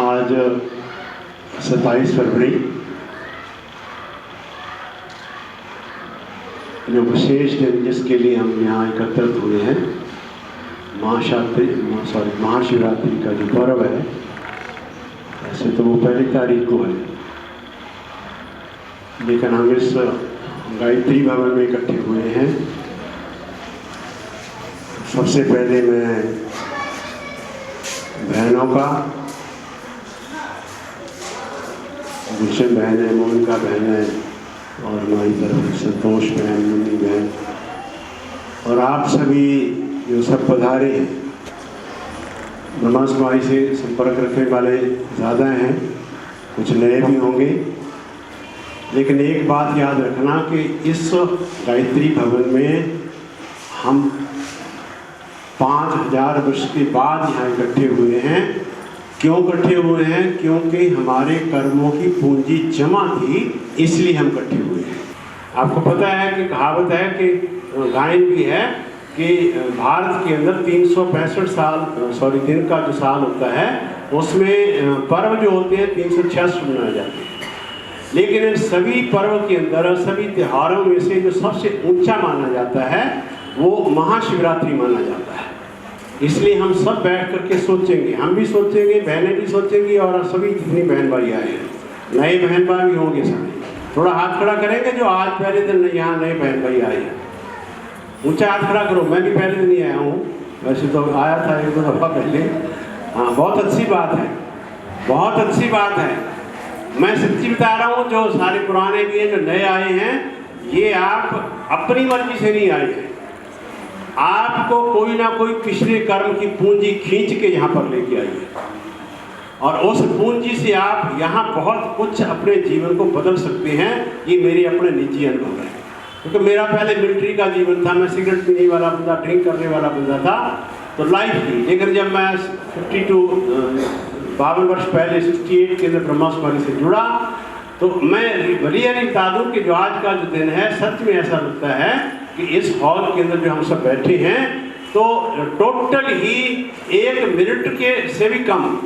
आज 27 फरवरी जो विशेष दिन जिसके लिए हम यहाँ एकत्रित हुए हैं, महाशिवरात्रि का जो पर्व है, ऐसे तो वो 1 तारीख को है, लेकिन हम इस गायत्री भवन में इकट्ठे हुए हैं। सबसे पहले मैं बहनों का, गुलशन बहन है, मोनिका बहन है, और हमारी तरफ संतोष बहन, मुन्नी बहन, और आप सभी जो सब पधारे हैं, ब्रह्मा कुमारी से संपर्क रखने वाले ज़्यादा हैं, कुछ नए भी होंगे, लेकिन एक बात याद रखना कि इस गायत्री भवन में हम 5000 वर्ष के बाद यहाँ इकट्ठे हुए हैं। क्यों इकट्ठे हुए हैं? क्योंकि हमारे कर्मों की पूंजी जमा थी, इसलिए हम इकट्ठे हुए हैं। आपको पता है कि कहावत है कि गायन भी है कि भारत के अंदर 365 दिन का जो साल होता है, उसमें पर्व जो होते हैं 366 मनाए जाते हैं। लेकिन इन सभी पर्व के अंदर, सभी त्योहारों में से जो सबसे ऊंचा माना जाता है वो महाशिवरात्रि माना जाता है। इसलिए हम सब बैठ करके सोचेंगे, हम भी सोचेंगे, बहनें भी सोचेंगी, और सभी जितनी बहन भाई आए हैं, नए बहन भाई भी होंगे सारे, थोड़ा हाथ खड़ा करेंगे जो आज पहले दिन यहाँ नए बहन भाई आए हैं। ऊंचा हाथ खड़ा करो। मैं भी पहले दिन ही आया हूँ, वैसे तो आया था 1-2 दफ़ा पहले। हाँ, बहुत अच्छी बात है, बहुत अच्छी बात है। मैं सच्ची बता रहा हूँ, जो सारे पुराने भी हैं, जो नए आए हैं, ये आप अपनी मर्जी से नहीं आए हैं। आपको कोई ना कोई पिछले कर्म की पूंजी खींच के यहाँ पर लेके आई है, और उस पूंजी से आप यहाँ बहुत कुछ अपने जीवन को बदल सकते हैं। ये मेरे अपने निजी अनुभव है, क्योंकि मेरा पहले मिलिट्री का जीवन था। मैं सिगरेट पीने वाला बंदा, ड्रिंक करने वाला बंदा था, तो लाइफ थी। लेकिन जब मैं 52 वर्ष पहले 68 के अंदर ब्रह्मा कुमारी से जुड़ा, तो मैं रियली बता दूँ कि जो आज का जो दिन है, सच में ऐसा लगता है कि इस हॉल के अंदर जो हम सब बैठे हैं, तो टोटल ही 1 मिनट के से भी कम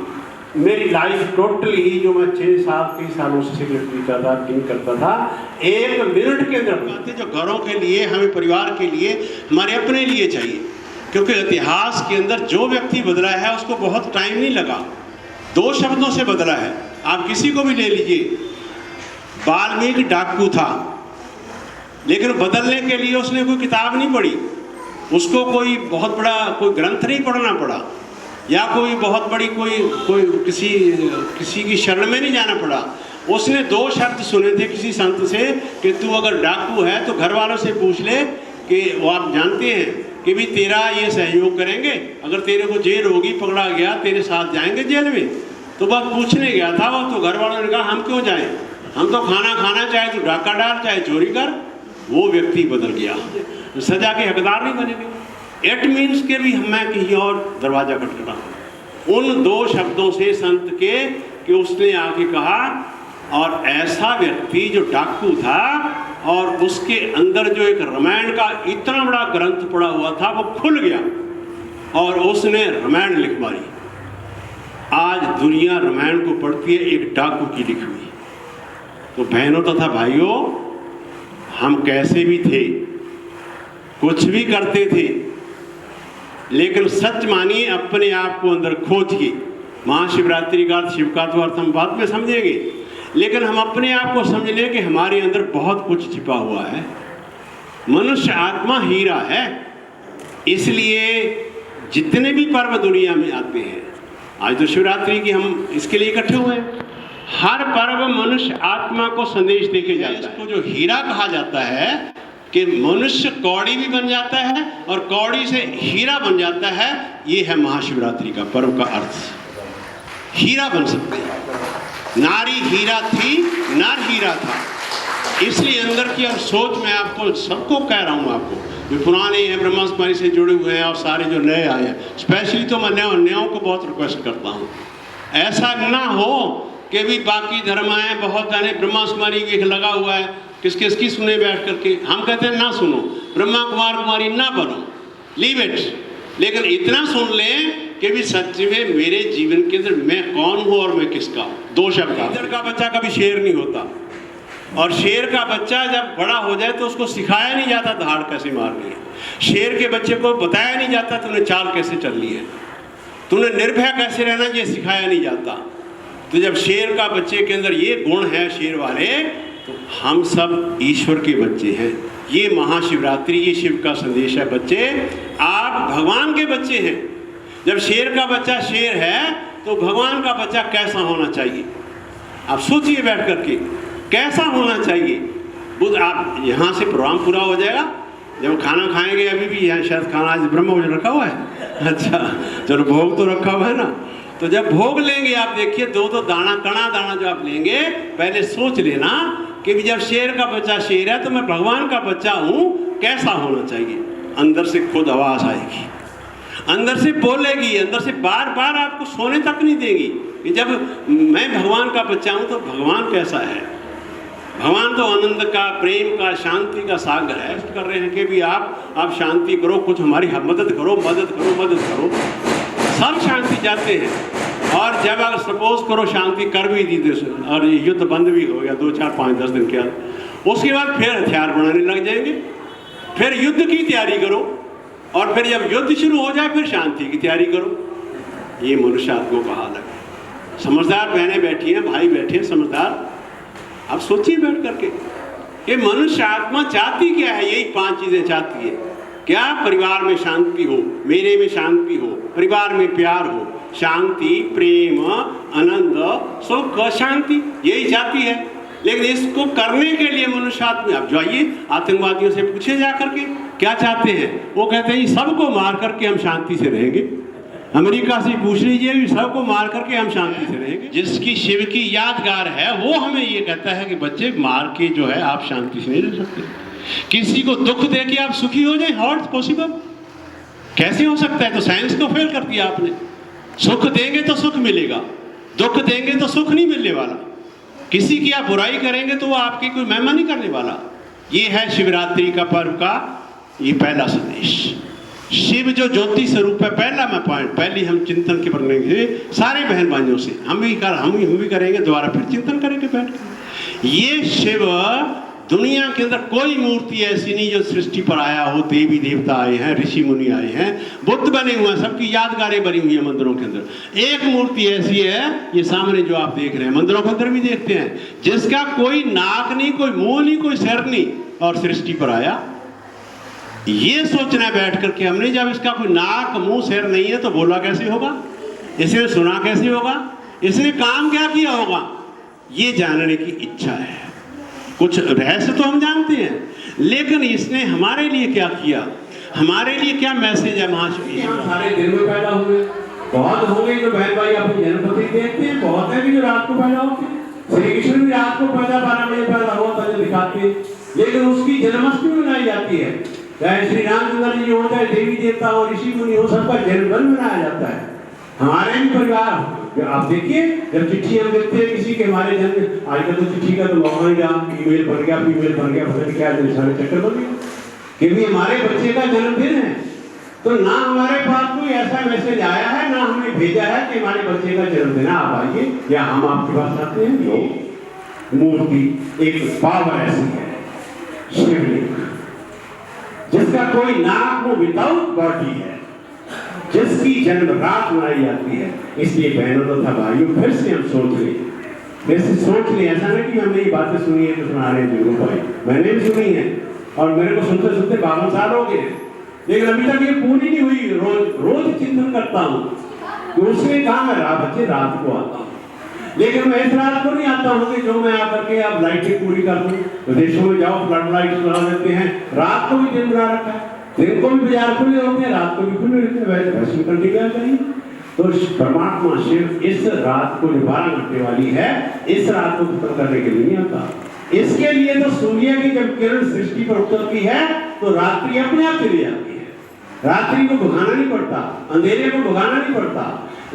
मेरी लाइफ टोटल ही, जो मैं 6 कई सालों से सिगरेट पीता था, ड्रिंक करता था, 1 मिनट के अंदर जो घरों के लिए, हमें परिवार के लिए, हमारे अपने लिए चाहिए। क्योंकि इतिहास के अंदर जो व्यक्ति बदला है उसको बहुत टाइम नहीं लगा, 2 शब्दों से बदला है। आप किसी को भी ले लीजिए, वाल्मीकि डाकू था, लेकिन बदलने के लिए उसने कोई किताब नहीं पढ़ी, उसको कोई बहुत बड़ा कोई ग्रंथ नहीं पढ़ना पड़ा, या कोई बहुत बड़ी कोई किसी की शरण में नहीं जाना पड़ा। उसने 2 शब्द सुने थे किसी संत से कि तू अगर डाकू है तो घर वालों से पूछ ले कि वो आप जानते हैं कि भी तेरा ये सहयोग करेंगे, अगर तेरे को जेल होगी, पकड़ा गया, तेरे साथ जाएंगे जेल में। तो बस पूछने गया था वो, तो घर वालों ने कहा हम क्यों जाएं, हम तो खाना खाना, चाहे तो डाका डाल, चाहे चोरी कर। वो व्यक्ति बदल गया, सजा के हकदार नहीं बनेंगे। इट मीन्स के भी मैं कहीं और दरवाजा खटखटा। उन 2 शब्दों से संत के कि उसने आके कहा, और ऐसा व्यक्ति जो डाकू था और उसके अंदर जो एक रामायण का इतना बड़ा ग्रंथ पड़ा हुआ था, वो खुल गया और उसने रामायण लिख मारी। आज दुनिया रामायण को पढ़ती है एक डाकू की लिखी हुई। तो बहनों तथा भाइयों, हम कैसे भी थे, कुछ भी करते थे, लेकिन सच मानिए अपने आप को अंदर खोजिए। महाशिवरात्रि का अर्थ, शिव का तो अर्थ हम बाद में समझेंगे, लेकिन हम अपने आप को समझ लें कि हमारे अंदर बहुत कुछ छिपा हुआ है। मनुष्य आत्मा हीरा है, इसलिए जितने भी पर्व दुनिया में आते हैं, आज तो शिवरात्रि की हम इसके लिए इकट्ठे हुए हैं। हर पर्व मनुष्य आत्मा को संदेश देके जाता है। इसको जो हीरा कहा जाता है कि मनुष्य कौड़ी भी बन जाता है और कौड़ी से हीरा बन जाता है, ये है महाशिवरात्रि का पर्व का अर्थ। हीरा बन सकते हैं। नारी हीरा थी, नर हीरा था। इसलिए अंदर की अब सोच मैं आपको सबको कह रहा हूँ, आपको जो पुराने हैं, ब्रह्मा कुमारी से जुड़े हुए हैं, और सारे जो नए आए हैं, स्पेशली तो मैं नयों को बहुत रिक्वेस्ट करता हूँ, ऐसा ना हो कि भी बाकी धर्म आए बहुत जाने, ब्रह्मा कुमारी की लगा हुआ है, किसकी सुने बैठ करके। हम कहते हैं ना सुनो, ब्रह्मा कुमारी ना बनो, लीव इट। लेकिन इतना सुन लें कि भी सच में मेरे जीवन के अंदर मैं कौन हूँ और मैं किसका हूँ। 2 शब्द। इधर का बच्चा कभी शेर नहीं होता, और शेर का बच्चा जब बड़ा हो जाए तो उसको सिखाया नहीं जाता धाड़ कैसे मारनी है। शेर के बच्चे को बताया नहीं जाता तूने चाल कैसे चलनी है, तूने निर्भय कैसे रहना, ये सिखाया नहीं जाता। तो जब शेर का बच्चे के अंदर ये गुण है शेर वाले, तो हम सब ईश्वर के बच्चे हैं। ये महाशिवरात्रि, ये शिव का संदेश है। बच्चे आप भगवान के बच्चे हैं। जब शेर का बच्चा शेर है तो भगवान का बच्चा कैसा होना चाहिए, आप सोचिए बैठ करके कैसा होना चाहिए। बुध आप यहाँ से प्रोग्राम पूरा हो जाएगा, जब खाना खाएंगे, अभी भी यहाँ शायद खाना आज ब्रह्म भोजन रखा हुआ है। अच्छा चलो, भोग तो रखा हुआ है ना। तो जब भोग लेंगे आप देखिए 2 दाना कणा दाना जो आप लेंगे, पहले सोच लेना कि जब शेर का बच्चा शेर है तो मैं भगवान का बच्चा हूँ, कैसा होना चाहिए। अंदर से खुद आवाज़ आएगी, अंदर से बोलेगी, अंदर से बार बार आपको सोने तक नहीं देगी कि जब मैं भगवान का बच्चा हूँ तो भगवान कैसा है। भगवान तो आनंद का, प्रेम का, शांति का सागर है। कर रहे हैं कि भी आप शांति करो, कुछ हमारी मदद करो, मदद करो, मदद करो। सब शांति चाहते हैं, और जब अगर सपोज करो शांति कर भी दी और युद्ध बंद भी हो गया 2, 4, 5, 10 दिन के बाद, उसके बाद फिर हथियार बनाने लग जाएंगे, फिर युद्ध की तैयारी करो, और फिर जब युद्ध शुरू हो जाए फिर शांति की तैयारी करो। ये मनुष्य आत्मा का हाल है। समझदार बहनें बैठी हैं, भाई बैठे हैं समझदार, आप सोचिए बैठ करके कि मनुष्य आत्मा चाहती क्या है। यही 5 चीजें चाहती है। क्या? परिवार में शांति हो, मेरे में शांति हो, परिवार में प्यार हो, शांति, प्रेम, आनंद, सुख, शांति, यही चाहती है। लेकिन इसको करने के लिए मनुष्य आत्मा, आप जाइए आतंकवादियों से पूछे जा करके क्या चाहते हैं। वो कहते हैं सबको मार करके हम शांति से रहेंगे। अमेरिका से पूछ लीजिए, सबको मार करके हम शांति से रहेंगे। जिसकी शिव की यादगार है वो हमें ये कहता है कि बच्चे मार के जो है आप शांति से नहीं रह सकते। किसी को दुख दे के आप सुखी हो जाए, हाउ इट्स पॉसिबल, कैसे हो सकता है। तो साइंस को फेल कर दिया आपने। सुख देंगे तो सुख मिलेगा, दुख देंगे तो सुख नहीं मिलने वाला। किसी की आप बुराई करेंगे तो वो आपकी कोई महिमा नहीं करने वाला। ये है शिवरात्रि का पर्व का ये पहला संदेश। शिव जो ज्योति स्वरूप है, पहला मैं पॉइंट, पहली हम चिंतन के बनेंगे सारे बहन भाइयों से, हम भी करेंगे, दोबारा फिर चिंतन करेंगे बैठ कर। ये शिव दुनिया के अंदर कोई मूर्ति ऐसी नहीं जो सृष्टि पर आया हो। देवी देवता आए हैं, ऋषि मुनि आए हैं, बुद्ध बने हुए हैं, सबकी यादगारें बनी हुई है मंदिरों के अंदर। एक मूर्ति ऐसी है, ये सामने जो आप देख रहे हैं, मंदिरों के अंदर भी देखते हैं, जिसका कोई नाक नहीं, कोई मुंह नहीं, कोई सिर नहीं, और सृष्टि पर आया। ये सोचना बैठ करके हमने, जब इसका कोई नाक मुंह सिर नहीं है तो बोला कैसे होगा, इसने सुना कैसे होगा, इसने काम क्या किया होगा, ये जानने की इच्छा है। कुछ रहस्य तो हम जानते हैं, लेकिन इसने हमारे लिए क्या किया, हमारे लिए क्या मैसेज है। महाशिव सारे दिन में पैदा हुए, बहुत होंगे जो बहन भाई अपनी जन्मतिथि देखते हैं, बहुत है भी जो रात को पैदा होते हैं। श्री कृष्ण भी रात को 12 बजे पैदा हुआ था जो दिखाते हैं, लेकिन उसकी जन्माष्टमी मनाई जाती है। चाहे श्री रामचंद्र जी हो, चाहे देवी देवता हो, ऋषि मुनि हो, सबका जन्मदिन मनाया जाता है। हमारे भी परिवार आप देखिए, जब चिट्ठी हम देखते हैं किसी के, हमारे जन्म, आजकल तो चिट्ठी का तो मौका ईमेल बन गया, फीमेल बन गया, पता नहीं क्या सारे चक्कर बन गए कि भी हमारे बच्चे का जन्मदिन है। तो ना हमारे पास कोई ऐसा मैसेज आया है, ना हमने भेजा है कि हमारे बच्चे का जन्मदिन है, आप आइए, या हम आपके पास आते हैं। जो मूर्ति एक पावर ऐसी है, शिवलिंग, जिसका कोई नाक मुंह विदाउट बॉडी है, जिसकी जन्म रात मनाई जाती है। इसलिए बहनों तथा भाइयों, फिर से हम सोच लें, वैसे सोच लें, ऐसा नहीं कि हमने ये बातें सुनी है तो सुना रहे हैं भाई, मैंने भी सुनी है और मेरे को सुनते सुनते 52 साल हो गए, लेकिन अभी तक ये पूरी नहीं हुई। रोज चिंतन करता हूँ कि उसने कहा मैं बच्चे रात को आता हूँ, लेकिन मैं इस रात को नहीं आता हूँ कि जो मैं आकर के अब लाइटें पूरी कर दूँ। विदेशों में जाओ, फ्लड लाइट बना देते हैं, रात को भी दिन बना रखा है, दिन को भी बाजार खुले होते हैं, रात को भी खुले रहते हैं, वैसे कंटिन्यू चाहिए। तो परमात्मा शिव इस रात को जो 12 घंटे वाली है, इस रात को खत्म करने के लिए नहीं आता। इसके लिए तो सूर्य की जब किरण सृष्टि पर उतरती है तो रात्रि अपने आप चली जाती है। रात्रि को भगाना नहीं पड़ता, अंधेरे को भगाना नहीं पड़ता।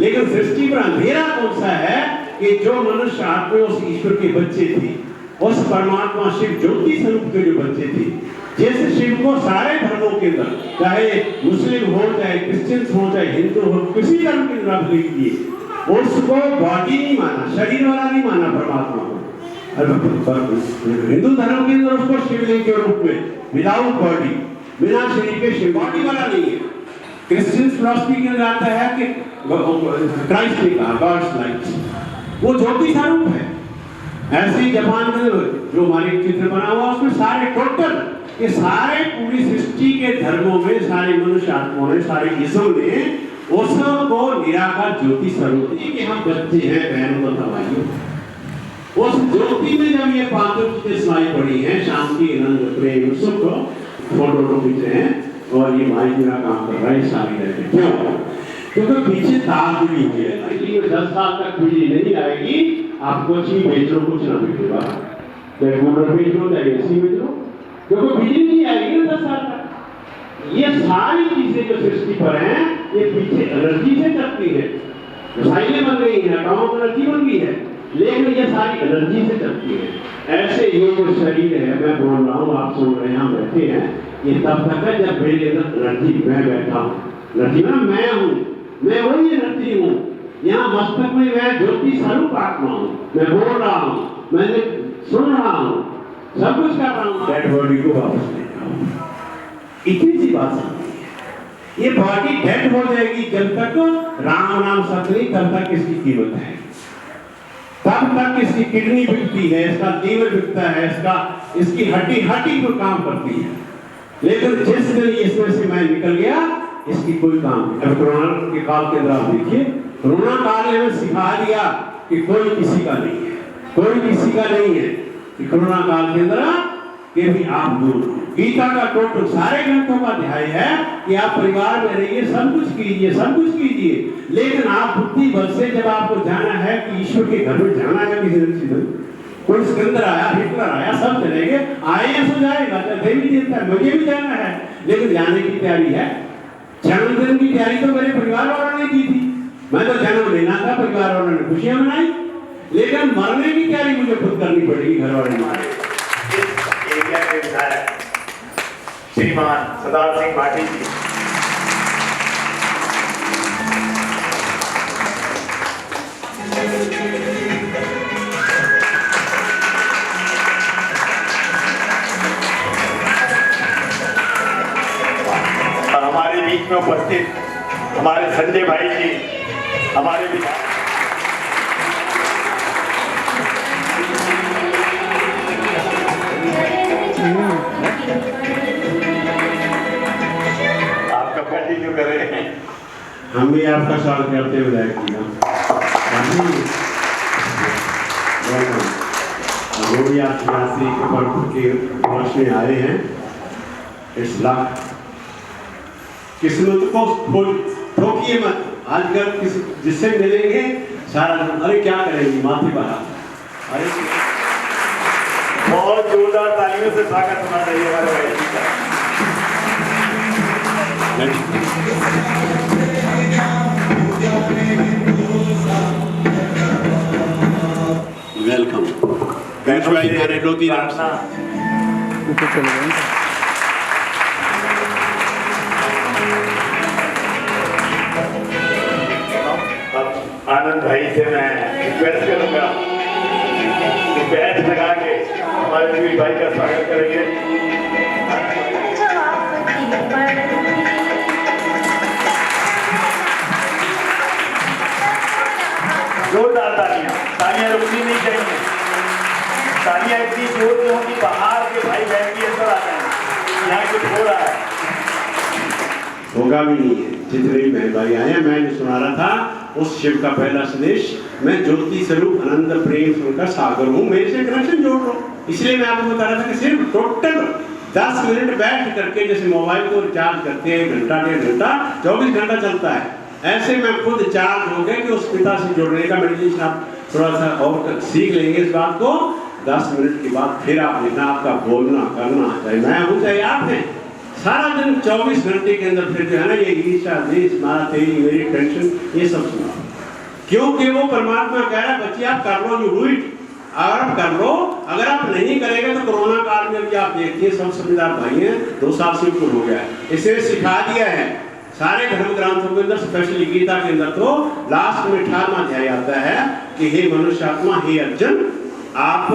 लेकिन सृष्टि पर अंधेरा कौन सा है कि जो मनुष्य आत्मा उस ईश्वर के बच्चे थे, उस परमात्मा शिव ज्योति स्वरूप के जो बच्चे थे, जैसे शिव को सारे धर्मों के अंदर, चाहे मुस्लिम हो, चाहे क्रिश्चियन हो, चाहे हिंदू हो, किसी धर्म के अंदर आप लीजिए, उसको बॉडी नहीं माना, शरीर वाला नहीं माना परमात्मा को। हिंदू धर्म के अंदर उसको शिवलिंग के रूप में विदाउट बॉडी, बिना शरीर के शिव, बॉडी वाला नहीं है। क्रिश्चियन फिलॉसफी के अंदर आता है कि क्राइस्ट ने कहा गॉड्स लाइट, वो ज्योति स्वरूप है। ऐसे ही जापान में जो हमारे चित्र बना हुआ उसमें सारे टोटल ये सारे पूरी सृष्टि के धर्मों में सारे मनुष्य आत्माओं ने, सारे ईश्वर ने उसको निराकार ज्योति स्वरूप कि हम बच्चे हैं, बहनों और भाइयों, उस ज्योति में जब ये पांचों चीजें सुनाई पड़ी हैं, शांति, आनंद, प्रेम, सुख, फोटो खींच रहे हैं और ये माइक मेरा काम कर रहा है सारी रहते। क्यों? क्योंकि पीछे तार जुड़ी हुई है, इसलिए 10 साल तक बिजली नहीं आएगी। आप कुछ ही बेच लो, कुछ ना बेचेगा, चाहे कूलर बेच लो, चाहे एसी बेच लो, क्योंकि बिजली नहीं आएगी ना 10 साल तक। ये सारी चीजें जो सृष्टि पर हैं, ये पीछे एनर्जी से चलती है। मिसाइलें बन गई हैं, एटॉमिक एनर्जी बन गई है, लेकिन ये सारी एनर्जी से चलती है। ऐसे ये जो शरीर है, मैं बोल रहा हूँ, आप सुन रहे हैं, हम बैठे हैं, ये तब तक है जब मेरे अंदर एनर्जी, मैं बैठा हूँ, एनर्जी ना मैं हूँ, मैं वही एनर्जी हूँ। यहाँ मस्तक में मैं ज्योति स्वरूप आत्मा हूँ, मैं बोल रहा हूँ, मैंने सुन रहा हूँ, सब कुछ कर रहा हूँ, डेड बॉडी को वापस ले जाऊँ। इतनी सी बात समझी है। ये बॉडी डेड हो जाएगी जब तक राम नाम सत्य नहीं, तब तक इसकी कीमत है, तब तक इसकी किडनी बिकती है, इसका लीवर बिकता है, इसकी हड्डी को काम करती है। लेकिन जिस दिन इसमें से मैं निकल गया, इसकी कोई काम नहीं। अब कोरोना के काल के अंदर आप देखिए, कोरोना काल ने हमें सिखा दिया कि कोई किसी का नहीं है, कोई किसी का नहीं है। कि कोरोना काल के अंदर कि भी आप दूर, गीता का टोटल सारे ग्रंथों का अध्याय है कि आप परिवार में रहिए, सब कुछ कीजिए, सब कुछ कीजिए, लेकिन आप बुद्धि बल से जब आपको जाना है कि ईश्वर के घर में जाना है, किसी दिन कोई सिकंदर आया, हिटलर आया, सब चले गए, आए ऐसा जाएगा, देवी देवता मुझे भी जाना है, लेकिन जाने की तैयारी है। जन्मदिन की तैयारी तो मेरे परिवार वालों ने की थी, मैं तो जन्म लेना था, परिवार वालों ने खुशियां मनाई, लेकिन मरने की तैयारी मुझे खुद करनी पड़ेगी, घर वाले मारे। एरिया के विधायक श्रीमान सरदार सिंह भाटी जी, और हमारे बीच में उपस्थित हमारे संजय भाई जी, हमारे विधायक, आपका कंटिन्यू कर रहे हैं। हम भी आपका स्वागत करते हैं विधायक जी का। वो भी आप यात्री के पर्व के वर्ष में आए हैं। इस लाख किस्मत को ठोकिए मत। आजकल किसी जिससे मिलेंगे सारा दिन अरे क्या करेंगे, माथे पर अरे बहुत जोरदार तालियों से स्वागत होना चाहिए हमारे भाई जी का। वेलकम। आनंद भाई से मैं रिक्वेस्ट करूंगा कि बैच लगा के हमारे वीर भाई का स्वागत करेंगे। जोरदार तालियां रुकनी नहीं चाहिए। तालियां इतनी जोर से होंगी बाहर के भाई बहन भी अंदर आ जाए, यहाँ कुछ हो रहा है। होगा भी नहीं है। जितने भी बहन भाई आए हैं, मैं जो सुना रहा था उस शिव का पहला संदेश, मैं ज्योति स्वरूप आनंद प्रेम का सागर हूँ, मेरे से कनेक्शन जोड़ लो। इसलिए मैं आपको बता रहा था कि सिर्फ टोटल 10 मिनट बैठ करके, जैसे मोबाइल को रिचार्ज करते हैं 1 घंटा 1.5 घंटा 24 घंटा चलता है, ऐसे मैं खुद चार्ज हो गया कि उस पिता से जुड़ने का मेडिटेशन आप थोड़ा सा और सीख लेंगे इस बात को। 10 मिनट के बाद फिर आप देखना, आपका बोलना करना, चाहे मैं हूँ चाहे आप हैं, सारा दिन 24 घंटे के अंदर फिर जो है ना ये ईर्ष्या देश मारा तेरी मेरी टेंशन ये सब सुना, क्योंकि वो परमात्मा कह रहा है बच्चे आप कर लो, यू डू इट, अगर आप कर लो, अगर आप नहीं करेंगे तो कोरोना काल में भी आप देखिए सब समझदार भाई हैं, 2 साल से ऊपर हो गया है, इसे सिखा दिया है सारे धर्म ग्रंथों के अंदर, स्पेशली गीता के अंदर तो लास्ट में 18वां अध्याय आता है कि हे मनुष्य आत्मा, हे अर्जुन, आप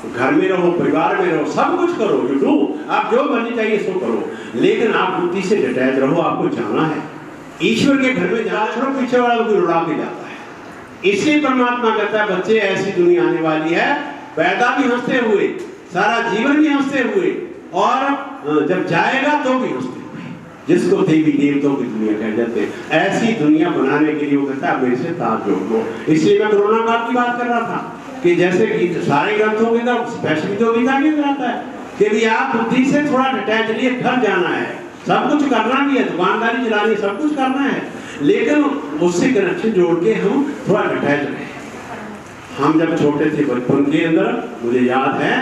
घर में रहो, परिवार में रहो, सब कुछ करो, यू डू, आप जो मर्जी चाहिए सो करो, लेकिन आप बुद्धि से डिटैच रहो, आपको जाना है ईश्वर के घर में, जाना छोड़ो पीछे वाला कोई उड़ा के जाता है। इसलिए परमात्मा कहता है बच्चे ऐसी दुनिया आने वाली है, पैदा भी हंसते हुए, सारा जीवन भी हंसते हुए, और जब जाएगा तो भी हंसते हुए, जिसको देवी देवताओं की दुनिया कह जाते हैं। ऐसी दुनिया बनाने के लिए वो कहता है मेरे से ताज जोड़ लो। इसलिए मैं कोरोना काल की बात कर रहा था कि जैसे कि सारे ग्रंथों के अंदर, स्पेशली जो गीता के अंदर आता है कि भी आप बुद्धि से थोड़ा डिटैच लिए, घर जाना है, सब कुछ करना भी है, दुकानदारी चलानी है, सब कुछ करना है, लेकिन उससे कनेक्शन जोड़ के हम थोड़ा डिटैच रहे। हम जब छोटे थे बचपन के अंदर, मुझे याद है,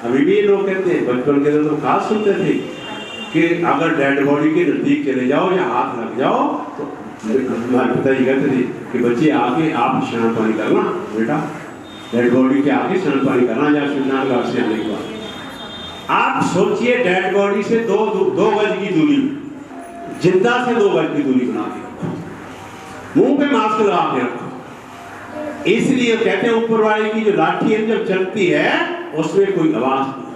अभी भी लोग कहते हैं बचपन के अंदर तो खास सुनते थे कि अगर डेड बॉडी के नजदीक चले जाओ या हाथ लग जाओ तो हमारे पिताजी कहते थे कि बच्चे आके आप स्नान पानी करना, बेटा डेड बॉडी के आगे स्नान पानी करना या स्नान घाट से आने के बाद। आप सोचिए डेड बॉडी से 2 गज की दूरी, जिंदा से 2 गज की दूरी बना के रखो, मुंह पे मास्क लगा के रखो। इसलिए कहते हैं ऊपर वाले की जो लाठी है जब चलती है उसमें कोई आवाज नहीं होता।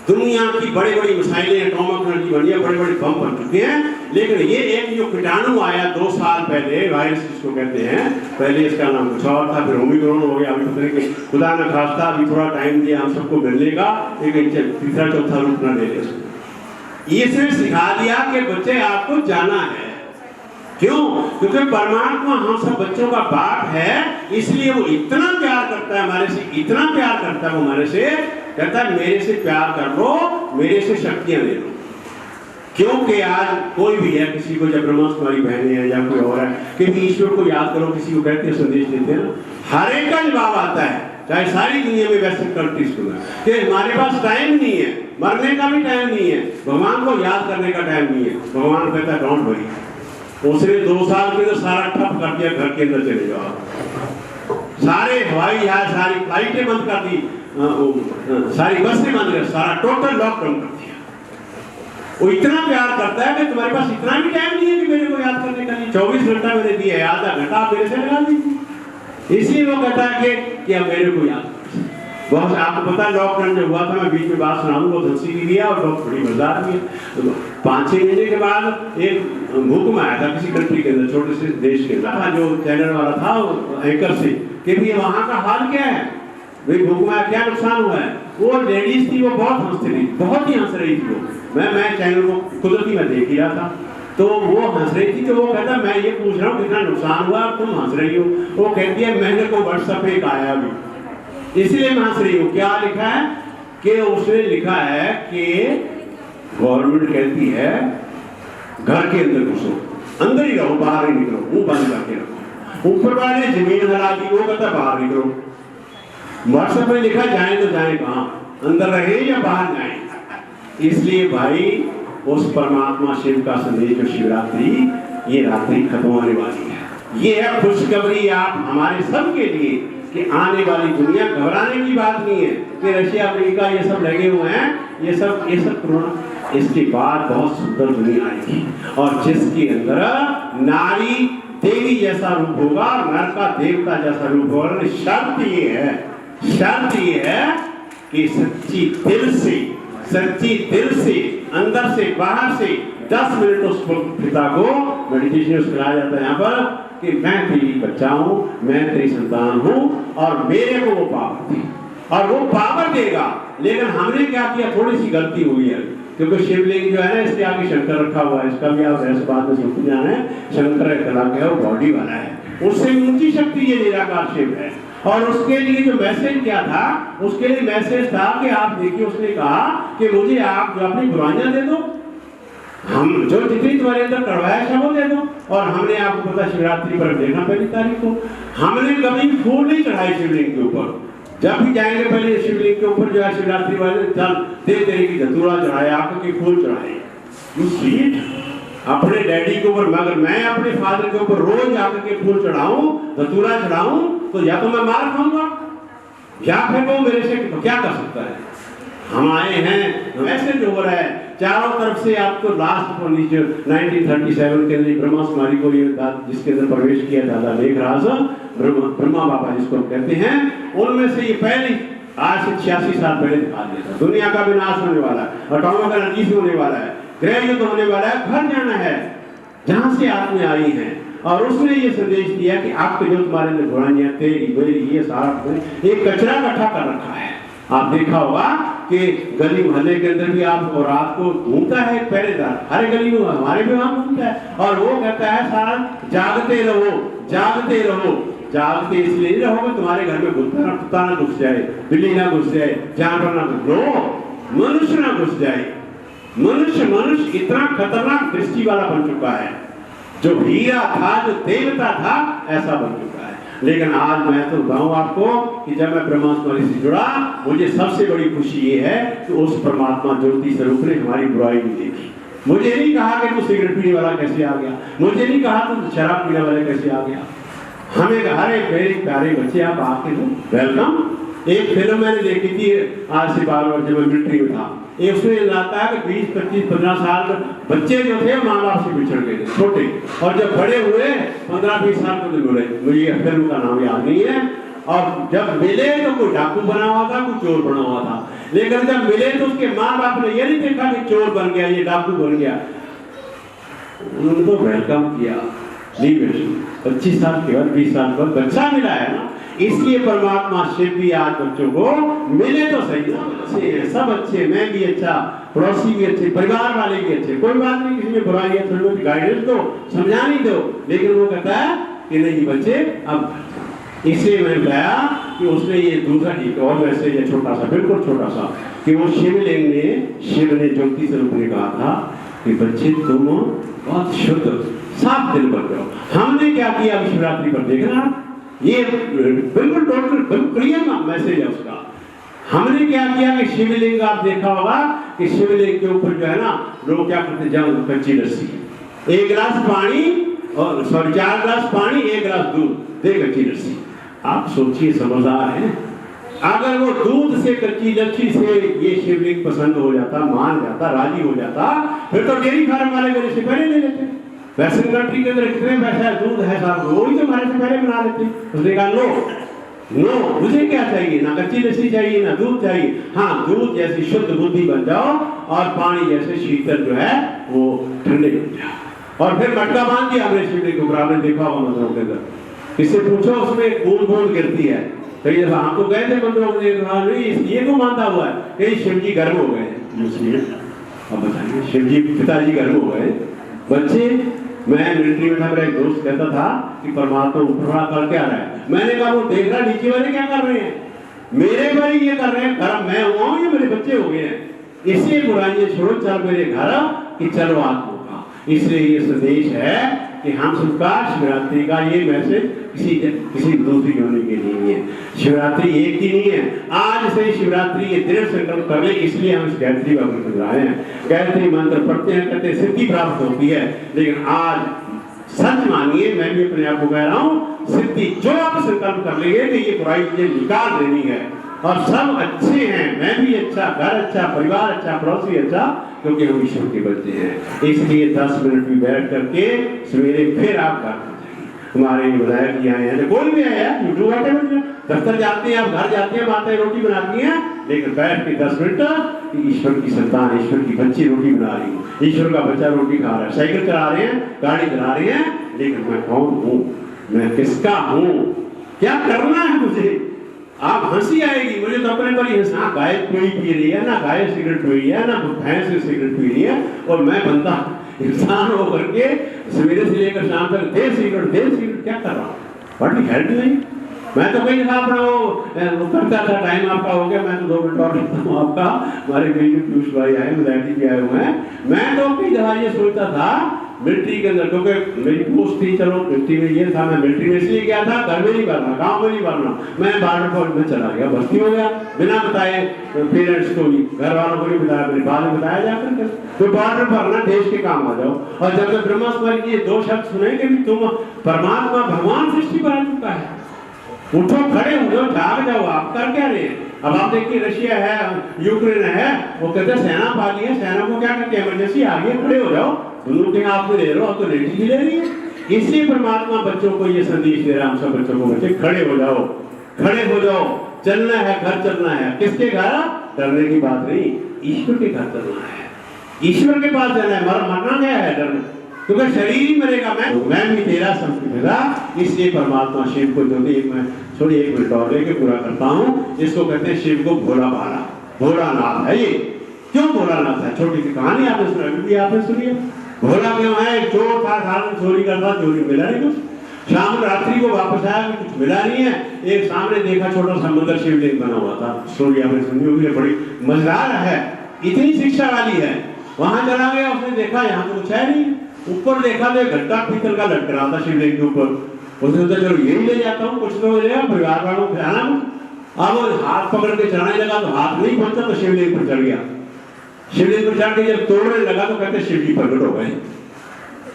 दुनिया की बड़ी बड़ी मिसाइलें एटॉमिक एनर्जी बनी है, बड़े बड़े बम बन चुके हैं, लेकिन ये एक जो कीटाणु आया 2 साल पहले, वायरस जिसको कहते हैं, पहले इसका नाम कुछ और था, फिर ओमिक्रॉन हो गया, अभी पता नहीं कि खुदा न खास्ता अभी थोड़ा टाइम दिया हम सबको मिलने का, लेकिन तीसरा चौथा रूप न ले ले। इसने सिखा दिया कि बच्चे आपको जाना है। क्यों? क्योंकि परमात्मा हम सब बच्चों का बाप है, इसलिए वो इतना प्यार करता है हमारे से, इतना प्यार करता है वो हमारे से, कहता है मेरे से प्यार कर लो, मेरे से शक्तियां ले लो। क्योंकि आज कोई भी है, किसी को जब ब्रह्मा कुमारी बहनें हैं या कोई और है कि ईश्वर को याद करो, किसी को कहते हैं संदेश देते हैं, हर एक का जवाब आता है, चाहे सारी दुनिया में वेस्टर्न कंट्रीज को कि हमारे पास टाइम नहीं है, मरने का भी टाइम नहीं है, भगवान को याद करने का टाइम नहीं है। भगवान कहता है डोंट वरी, उसने 2 साल के अंदर सारा ठप कर दिया, घर के अंदर चले जाओ, सारे हवाई जहाज, सारी फ्लाइटें बंद कर दी, सारी बसें बंद कर, सारा टोटल लॉकडाउन कर दिया। वो इतना प्यार करता है कि तुम्हारे पास इतना भी टाइम नहीं है कि मेरे को याद करने का नहीं। 24 घंटा मैंने दिया है, आधा घंटा आप मेरे से लगा दीजिए। इसलिए वो कहता है कि अब मेरे को याद कर। बहुत आपको पता है लॉकडाउन जब हुआ था, मैं बीच में बात सुनाऊँ, बहुत हंसी भी दिया और बहुत बड़ी मजेदार भी है। 5-6 महीने के बाद एक हुक्म आया था किसी कंट्री के अंदर, छोटे से देश के अंदर, जो चैनल वाला था एंकर से कि भी वहाँ का हाल क्या है, भाई भूख में क्या नुकसान हुआ है। वो लेडीज थी, वो बहुत हंस रही, बहुत ही हंस रही थी वो। मैं चैनल को कुदरती मैं देख ही रहा था, तो वो हंस रही थी, तो वो कहता मैं ये पूछ रहा हूँ कितना नुकसान हुआ, तुम हंस रही हो। वो कहती है मैंने को व्हाट्सएप पे एक आया अभी, इसलिए मैं हंस रही हूँ। क्या लिखा है कि उसने लिखा है कि गवर्नमेंट कहती है घर के अंदर घुसो, अंदर ही रहो, बाहर ही निकलो, मुंह बंद करके रखो। ऊपर वाले जमीन हिला दी, वो कहता बाहर निकलो। व्हाट्सएप में लिखा जाए तो जाए कहाँ, अंदर रहे या बाहर जाए। इसलिए भाई उस परमात्मा शिव का संदेश जो शिवरात्रि, ये रात्रि खत्म होने वाली है। ये है खुशखबरी आप हमारे सब के लिए कि आने वाली दुनिया, घबराने की बात नहीं है कि रशिया अमेरिका ये सब लगे हुए हैं, ये सब कोरोना, इसके बाद बहुत सुंदर दुनिया आएगी और जिसके अंदर नारी देवी जैसा रूप होगा, नर का देवता जैसा रूप होगा। शर्त ये है कि सच्ची दिल से अंदर से बाहर से 10 मिनट उस पिता को मेडिटेशन कराया जाता है यहाँ पर कि मैं तेरी बच्चा हूँ, मैं तेरी संतान हूँ और मेरे को वो पावर दी और वो पावर देगा। लेकिन हमने क्या किया, थोड़ी सी गलती हुई है, क्योंकि शिवलिंग जो है ना इसके आगे शंकर रखा हुआ है, इसका भी आप ऐसे बात में सुनते जाना है। शंकर एक कला के वो बॉडी वाला है, उससे ऊंची शक्ति ये निराकार शिव है। और उसके लिए जो मैसेज क्या था, उसके लिए मैसेज था कि आप देखिए, उसने कहा कि मुझे आप जो अपनी बुराइयां दे दो, हम जो जितनी तुम्हारे अंदर करवाया था वो दे दो। और हमने आपको पता शिवरात्रि पर देखना, 1 तारीख को हमने कभी फूल नहीं चढ़ाई शिवलिंग के ऊपर। जब भी जाएंगे पहले शिवलिंग के ऊपर जो है शिवरात्रि वाले चल दे तेरे की धतूरा चढ़ाए, आके के फूल चढ़ाए। यू स्वीट अपने डैडी के ऊपर, मगर मैं अपने फादर के ऊपर रोज आकर के फूल चढ़ाऊं, धतूरा चढ़ाऊं, तो या तो मैं मार खाऊंगा, या फिर वो मेरे से क्या कर सकता है? हम आए हैं वैसे जो हो रहा है चारों तरफ से। आपको लास्ट को नीचे 1937 के अंदर ब्रह्मा कुमारी को ये जिसके अंदर प्रवेश किया दादा लेखराज ब्रह्मा बाबा जिसको हम कहते हैं, उनमें से ये पहले आज से 86 साल पहले दिखा दिया था। दुनिया का विनाश होने वाला है, एटॉमिक एनर्जी होने वाला है, ग्रह युद्ध होने वाला है, घर जाना है जहां से आत्मा आई हैं। और उसने ये संदेश दिया कि आपके जो तुम्हारे अंदर बुराइयां तेरी ये सारा एक कचरा इकट्ठा कर रखा है। आप देखा होगा कि गली मोहल्ले के अंदर भी आप और रात को घूमता है पहरेदार, हर गली में हमारे भी वहां घूमता है, और वो कहता है सारा जागते रहो जागते रहो। जागते इसलिए नहीं रहोगे तुम्हारे घर में कुत्ता ना घुस जाए, बिल्ली ना घुस जाए, जानवर ना घुस जाए, मनुष्य ना घुस जाए। मनुष्य इतना खतरनाक दृष्टि वाला बन चुका है, जो हीरा था जो देवता था ऐसा बन चुका है। लेकिन आज मैं तो बताऊं आपको कि जब मैं ब्रह्मा कुमारी से जुड़ा, मुझे सबसे बड़ी खुशी ये है कि उस परमात्मा ज्योति स्वरूप ने हमारी बुराई नहीं देखी। मुझे नहीं कहा कि तू सिगरेट पीने वाला कैसे आ गया, मुझे नहीं कहा तू शराब पीने वाला कैसे आ गया। हमें हर एक मेरे प्यारे बच्चे आप आके हो वेलकम। एक फिल्म मैंने देखी थी आज से 12 वर्ष जब मैं मिलिट्री में था, एक उसमें आता है कि 20, 25, 15 साल बच्चे जो थे माँ बाप से बिछड़ गए थे छोटे, और जब बड़े हुए 15-20 साल को मिले, मुझे फिल्म का नाम याद नहीं है। और जब मिले तो कोई डाकू बना हुआ था, कोई चोर बना हुआ था, लेकिन जब मिले तो उसके माँ बाप ने ये नहीं देखा कि चोर बन गया ये डाकू बन गया, उन्होंने तो वेलकम किया। 25 साल के बाद 20 साल बाद बच्चा मिला है ना, इसलिए परमात्मा शिव भी आज बच्चों को मिले तो सही ना। बच्चे हैं सब अच्छे, मैं भी अच्छा, पड़ोसी भी अच्छे, परिवार वाले भी अच्छे, कोई बात नहीं, किसी में बुराई है थोड़ी बहुत गाइडेंस दो, समझाने दो, लेकिन वो कहता है कि नहीं बच्चे अब। इसलिए मैंने बताया कि उसने ये दूसरा एक और वैसे ये छोटा सा बिल्कुल छोटा सा कि वो शिव ने ज्योति स्वरूप ने कहा था कि बच्चे तुम बहुत शुद्ध साफ दिल बन रहे हो। हमने क्या किया शिवरात्रि पर देखना, ये बिल्कुल टोटल बिल्कुल क्लियर मैसेज है उसका। हमने क्या किया कि शिवलिंग आप देखा होगा कि शिवलिंग के ऊपर जो है ना लोग क्या करते जाओ कच्ची लस्सी, 1 गिलास पानी और 4 गिलास पानी 1 गिलास दूध दे कच्ची लस्सी। आप सोचिए समझदार हैं, अगर वो दूध से कच्ची लस्सी से ये शिवलिंग पसंद हो जाता, मान जाता, राजी हो जाता, फिर तो डेयरी फार्म वाले मेरे से पहले ले लेते। वेस्टर्न कंट्री के अंदर कितने पैसा दूध है साहब, वही तो हमारे से पहले बना लेते। उसने कहा नो मुझे क्या चाहिए, ना कच्ची लस्सी चाहिए ना दूध चाहिए, हाँ दूध जैसी शुद्ध बुद्धि बन जाओ और पानी जैसे शीतल जो है वो ठंडे बन जाओ। और फिर मटका बांध दिया हमने शिवलिंग के ऊपर, आपने देखा होगा मंदिरों के अंदर, इससे पूछो उसमें बूंद बूंद गिरती है। कई दफा हम तो गए थे मंदिरों में, ये क्यों मानता हुआ है कहीं शिव जी गर्म हो गए। अब बताइए शिव जी पिताजी गर्म हो गए, बच्चे। मैं मिलिट्री में था, मेरा एक दोस्त कहता था कि परमात्मा ऊपर कर क्या रहा है, मैंने कहा वो देख रहा नीचे वाले क्या कर रहे हैं, मेरे पर ही ये कर रहे हैं, घर मैं हुआ हूँ ये मेरे बच्चे हो गए हैं, इसलिए बुराइयां छोड़ो चल मेरे घर कि चलो आत्मा का। इसलिए ये संदेश है कि हम सबका शिवरात्रि का ये मैसेज किसी दूसरी होने के लिए नहीं है। शिवरात्रि एक ही नहीं है, आज से शिवरात्रि ये दृढ़ संकल्प कर ले, इसलिए हम इस गायत्री का मंत्र गाए हैं। गायत्री मंत्र पढ़ते हैं, कहते सिद्धि प्राप्त होती है, लेकिन आज सच मानिए, मैं भी अपने आप को कह रहा हूँ, सिद्धि जो आप संकल्प कर लेंगे कि ये बुराई मुझे निकाल देनी है और सब अच्छे हैं, मैं भी अच्छा, घर अच्छा, परिवार अच्छा, पड़ोसी अच्छा, क्योंकि हम ईश्वर के बच्चे हैं। इसलिए 10 मिनट भी बैठ करके सवेरे फिर आप घर हमारे विधायक जी आए हैं, कोई भी आया यूट्यूब बैठे बच्चे, दफ्तर जाते हैं, आप घर जाते हैं, माताएं रोटी बनाती हैं, लेकिन बैठ के 10 मिनट ईश्वर की संतान, ईश्वर की बच्ची रोटी बना रही हूँ, ईश्वर का बच्चा रोटी खा रहा है, साइकिल चला रहे हैं, गाड़ी चला रहे हैं, लेकिन मैं कौन हूँ, मैं किसका हूँ, क्या करना है मुझे। आप हंसी आएगी मुझे तो अपने पर ही हंसा, गाय कोई पी रही है ना, गाय सिगरेट पी रही है ना, भैंस सिगरेट पी रही है, और मैं बंदा इंसान होकर के सवेरे से लेकर शाम तक देर सिगरेट क्या कर रहा हूँ, बड़ी हेल्प नहीं। मैं तो कहीं अपना वो करता था, टाइम आपका हो गया, मैं तो 2 मिनट और करता हूँ आपका। हमारे पीयूष भाई आए, मुलायती भी आए हुए हैं। मैं तो कई दफा ये सोचता था मिलिट्री के अंदर, क्योंकि मेरी पोस्ट थी, चलो मिलिट्री में ये था, मैं मिलिट्री में इसलिए गया था, घर में नहीं भरना, गाँव में नहीं भरना, मैं बॉर्डर फौज में चला गया, भर्ती हो गया बिना बताए पेरेंट्स को भी, घर वालों को नहीं बताया, मेरे बाद में बताया जाकर तो बॉर्डर भरना, देश के काम आ जाओ। और जब मैं ब्रह्मा कुमारी की ये 2 शब्द सुने कि तुम परमात्मा भगवान सृष्टि बना चुका है, उठो, खड़े हो जाओ, जाग जाओ। आप कर क्या रहे हैं? अब आप देखिए रशिया है, यूक्रेन है, वो कहते हैं सेना पाली है, सेना को क्या करते हैं, इमरजेंसी आ गई है, खड़े हो जाओ। बंदूक के हाथ में ले रहे हो, अब तो लेडी भी ले रही है। इसलिए परमात्मा बच्चों को ये संदेश दे रहा है, हम सब बच्चों को, बच्चे खड़े हो जाओ, खड़े हो जाओ। चलना है, घर चलना है। किसके घर? डरने की बात नहीं, ईश्वर के घर चलना है, ईश्वर के पास जाना है। मरना क्या है डरना, क्योंकि शरीर ही मरेगा। मैं भी तेरा संस्कृता, इसलिए परमात्मा शिव को जो एक मैं थोड़ी 1 मिनट और लेके पूरा करता हूँ। इसको कहते हैं शिव को भोला भाला, भोलानाथ है ये। क्यों भोलानाथ है? छोटी सी कहानी आपने सुनी, आपने सुनी है। भोला क्यों है? एक चोर था, सारा चोरी करता, चोरी मिला नहीं कुछ। शाम रात्रि को वापस आया, कुछ मिला नहीं है। एक सामने देखा छोटा सा मंदिर, शिवलिंग बना हुआ था। स्टोरी आपने सुनी होगी, बड़ी मजेदार है, इतनी शिक्षा वाली है। वहां चला गया, उसने देखा यहाँ तो कुछ है नहीं। ऊपर देखा तो एक घंटा पीतल का लटक रहा था शिवलिंग के ऊपर। उसने सोचा चलो यही ले जाता हूँ, कुछ तो मिलेगा, परिवार वालों को खिलाना। अब वो हाथ पकड़ के चढ़ाने लगा तो हाथ नहीं पहुंचा, तो शिवलिंग पर चढ़ गया। शिवलिंग पर चढ़ के जब तोड़ने लगा तो कहते शिव जी प्रकट हो गए।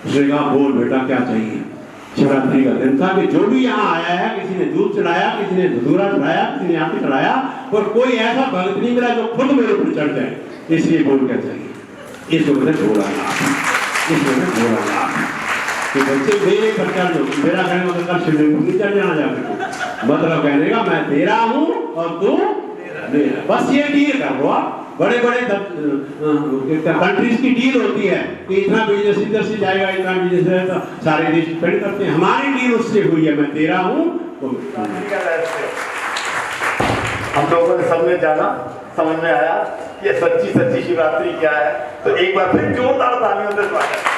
उसने कहा बोल बेटा क्या चाहिए? शिवरात्रि का दिन था कि जो भी यहाँ आया है, किसी ने दूध चढ़ाया, किसी ने धतूरा चढ़ाया, किसी ने आटे चढ़ाया, और कोई ऐसा भक्त नहीं मिला जो खुद मेरे ऊपर चढ़ जाए। इसलिए बोल क्या चाहिए? इसको कहते भोलानाथ, इसको कहते भोलानाथ। कि बच्चे मेरे पर चढ़ जाओ, मेरा कहने मतलब कल शिवलिंग पर नहीं चढ़ जाना जाकर, मतलब कहने का मैं तेरा हूँ और तू मेरा। बस ये डील कर लो आप। बड़े बड़े कंट्रीज की डील होती है कि इतना बिजनेस इधर से जाएगा, इतना बिजनेस है, तो सारे देश डिपेंड करते हैं। हमारी डील उससे हुई है, मैं तेरा हूँ। हम लोगों ने सबने जाना, समझ में आया कि सच्ची सच्ची शिवरात्रि क्या है। तो एक बार फिर जोरदार तालियों से स्वागत।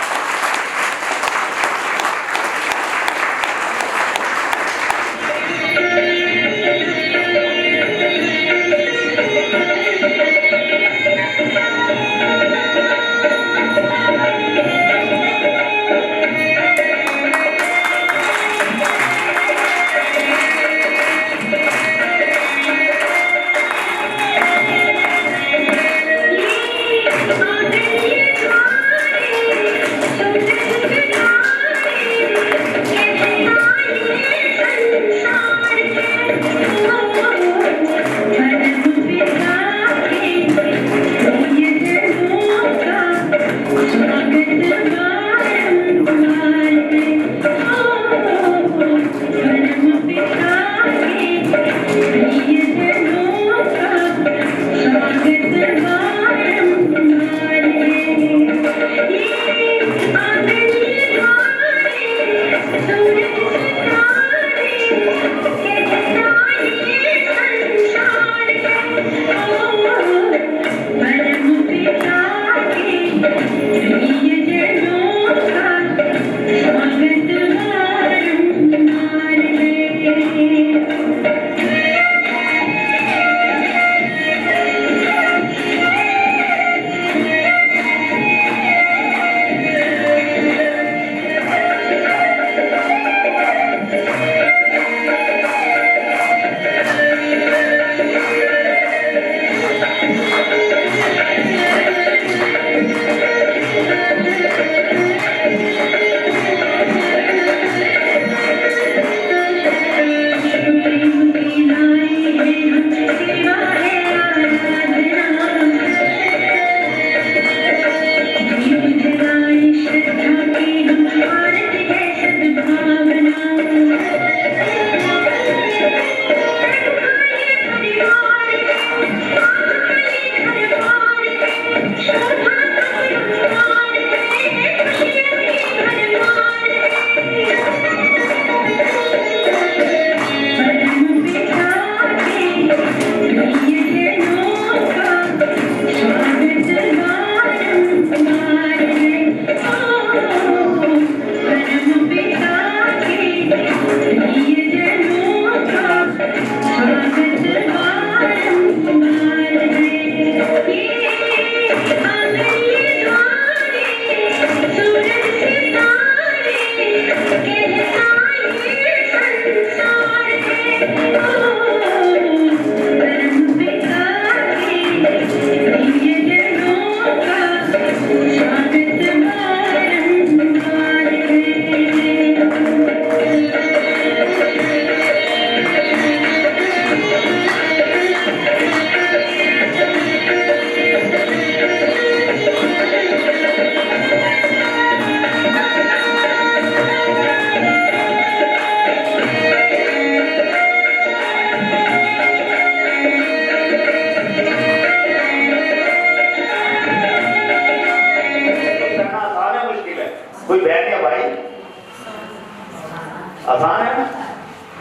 आसान है,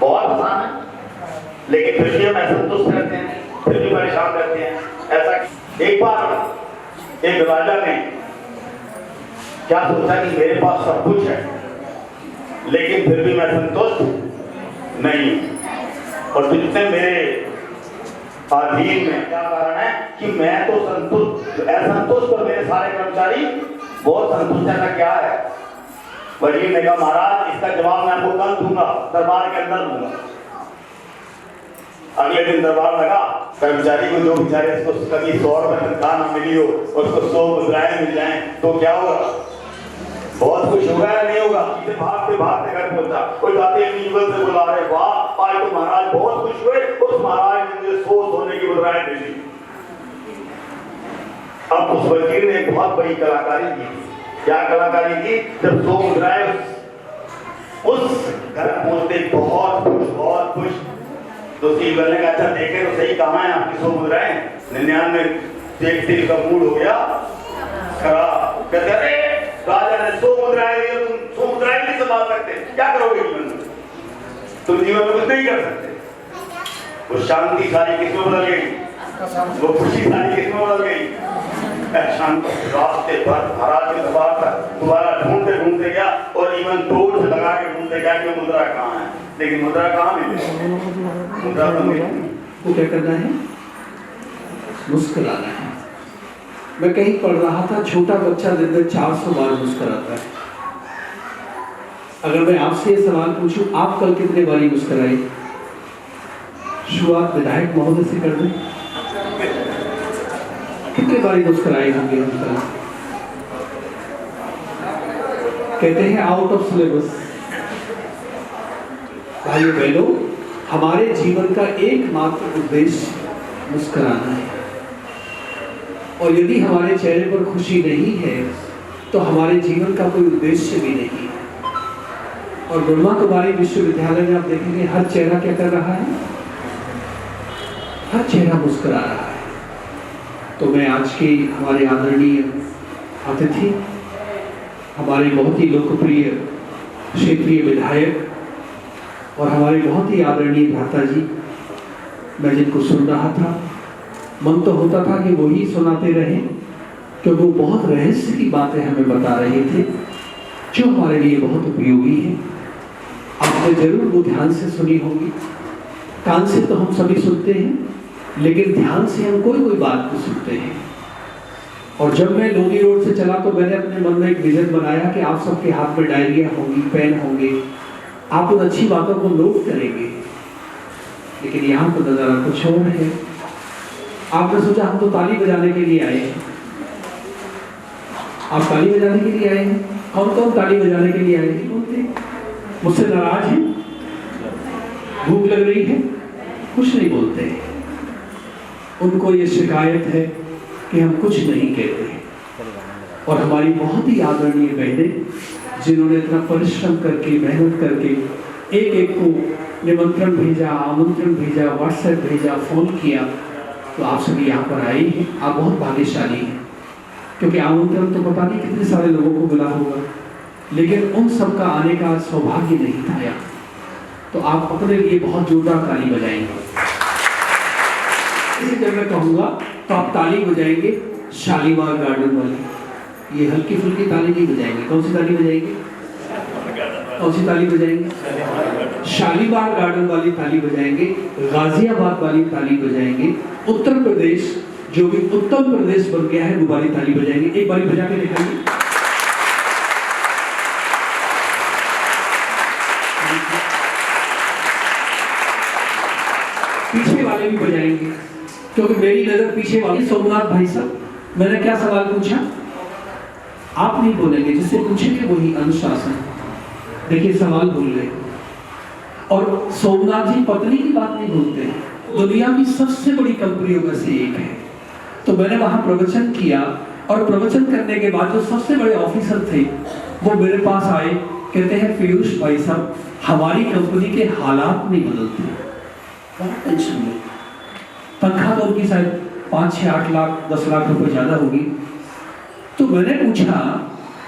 बहुत आसान है, लेकिन फिर भी हम असंतुष्ट रहते हैं, फिर भी परेशान रहते हैं। ऐसा एक बार एक राजा ने क्या सोचा कि मेरे पास सब कुछ है, लेकिन फिर भी मैं संतुष्ट नहीं हूं। और जितने मेरे अधीन में, क्या कारण है कि मैं तो संतुष्ट, असंतुष्ट और मेरे सारे कर्मचारी बहुत संतुष्ट। ऐसा क्या है? वजीर ने कहा महाराज इसका जवाब मैं आपको कल दूंगा, दरबार के अंदर दूंगा। अगले दिन दरबार लगा, कर्मचारी को जो बेचारे इसको कभी 100 रुपए तनख्वाह ना मिली हो और उसको 100 मुद्राएं मिल जाएं तो क्या होगा? बहुत खुश होगा या नहीं होगा? भागते भागते घर पहुंचा, कोई जाते युगल से बुला रहे, वाह आज तो महाराज बहुत खुश हुए, उस महाराज ने मुझे 100 सोने की मुद्राएं दे दी। अब उस वजीर ने एक बहुत बड़ी कलाकारी की। क्या कलाकारी की? जब 100 मुद्राएं उस घर पहुंचते बहुत खुश, तो युगल ने कहा अच्छा देखे तो सही कहाँ है आपकी 100 मुद्राएं? 99 देखते का मूड हो गया खराब। कहते अरे राजा ने 100 मुद्राएं दी, तुम 100 मुद्राएं नहीं संभाल सकते, क्या करोगे जीवन में? तुम जीवन में कुछ नहीं कर सकते। वो शांति सारी किसमें बदल गई? वो खुशी सारी किसमें बदल गई? शांति रास्ते भर महाराज के दरबार तक दोबारा ढूंढते गया और इवन तोड़ से लगा के ढूंढते गया कि मुद्रा कहाँ है, लेकिन मुद्रा कहाँ मिली? मुद्रा तो मिली। वो क्या करना है? मुस्कुराना है। मैं कहीं पढ़ रहा था, छोटा बच्चा दिन में 400 बार मुस्कुराता है। अगर मैं आपसे ये सवाल पूछूं, आप कल कितने बारी मुस्कुराए? शुरुआत विधायक महोदय से कर दें, कितने बारी मुस्कुराए होंगे हम कल? कहते हैं आउट ऑफ सिलेबस। भाइयों बहनों, हमारे जीवन का एकमात्र उद्देश्य मुस्कुराना है, और यदि हमारे चेहरे पर खुशी नहीं है तो हमारे जीवन का कोई उद्देश्य भी नहीं है। और ब्रह्मा कुमारी विश्वविद्यालय में आप देखेंगे हर चेहरा क्या कर रहा है? हर चेहरा मुस्कुरा रहा है। तो मैं आज के हमारे आदरणीय अतिथि, हमारे बहुत ही लोकप्रिय क्षेत्रीय विधायक और हमारे बहुत ही आदरणीय भ्राता जी, मैं जिनको सुन रहा था, मन तो होता था कि वही सुनाते रहे, क्योंकि वो बहुत रहस्य की बातें हमें बता रहे थे जो हमारे लिए बहुत उपयोगी है। आपने जरूर वो ध्यान से सुनी होगी। कान से तो हम सभी सुनते हैं, लेकिन ध्यान से हम कोई बात को सुनते हैं। और जब मैं लोनी रोड से चला तो मैंने अपने मन में एक विजन बनाया कि आप सबके हाथ में डायरिया होगी, पेन होंगे, आप उन अच्छी बातों को नोट करेंगे। लेकिन यहाँ तो नजारा कुछ और है। आपने सोचा हम तो ताली बजाने के लिए आए हैं। आप ताली बजाने के लिए आए हैं? कौन ताली बजाने के लिए आए हैं? बोलते मुझसे नाराज हैं, भूख लग रही है, कुछ नहीं बोलते। उनको ये शिकायत है कि हम कुछ नहीं कहते। और हमारी बहुत ही आदरणीय बहनें, जिन्होंने इतना परिश्रम करके, मेहनत करके एक को निमंत्रण भेजा, आमंत्रण भेजा, व्हाट्सएप भेजा, फोन किया, तो आप सभी यहाँ पर आए हैं। आप बहुत भाग्यशाली हैं, क्योंकि आमंत्रण तो पता नहीं कितने सारे लोगों को मिला होगा, लेकिन उन सब का आने का सौभाग्य नहीं था यहाँ। तो आप अपने लिए बहुत जोरदार ताली बजाएंगे। इसी जब मैं कहूँगा तो आप ताली बजाएंगे शालीमार गार्डन वाली। ये हल्की फुल्की ताली नहीं बजाएंगे। कौन सी ताली बजाएंगे? कौन सी ताली बजाएंगे? शालीमार गार्डन वाली ताली बजाएंगे, गाजियाबाद वाली ताली बजाएंगे, उत्तर प्रदेश जो भी उत्तम प्रदेश बन गया है वो वाली ताली बजाएंगे। एक बारी बजा के दिखाइए। पीछे वाले भी बजाएंगे, क्योंकि मेरी नजर पीछे वाली सोमनाथ भाई साहब, मैंने क्या सवाल पूछा? आप नहीं बोलेंगे, जिससे पूछेंगे वही अनुशासन। देखिए सवाल भूल गए। और सोमनाथ जी पत्नी की बात नहीं भूलते हैं। दुनिया की सबसे बड़ी कंपनियों में से एक है। तो मैंने वहां प्रवचन किया, और प्रवचन करने के बाद जो सबसे बड़े ऑफिसर थे वो मेरे पास आए, कहते हैं पीयूष भाई साहब, हमारी कंपनी के हालात नहीं बदलते। बहुत टेंशन में, तनख्वाह तो उनकी शायद 5, 6, 8 लाख 10 लाख रुपए ज्यादा होगी। तो मैंने पूछा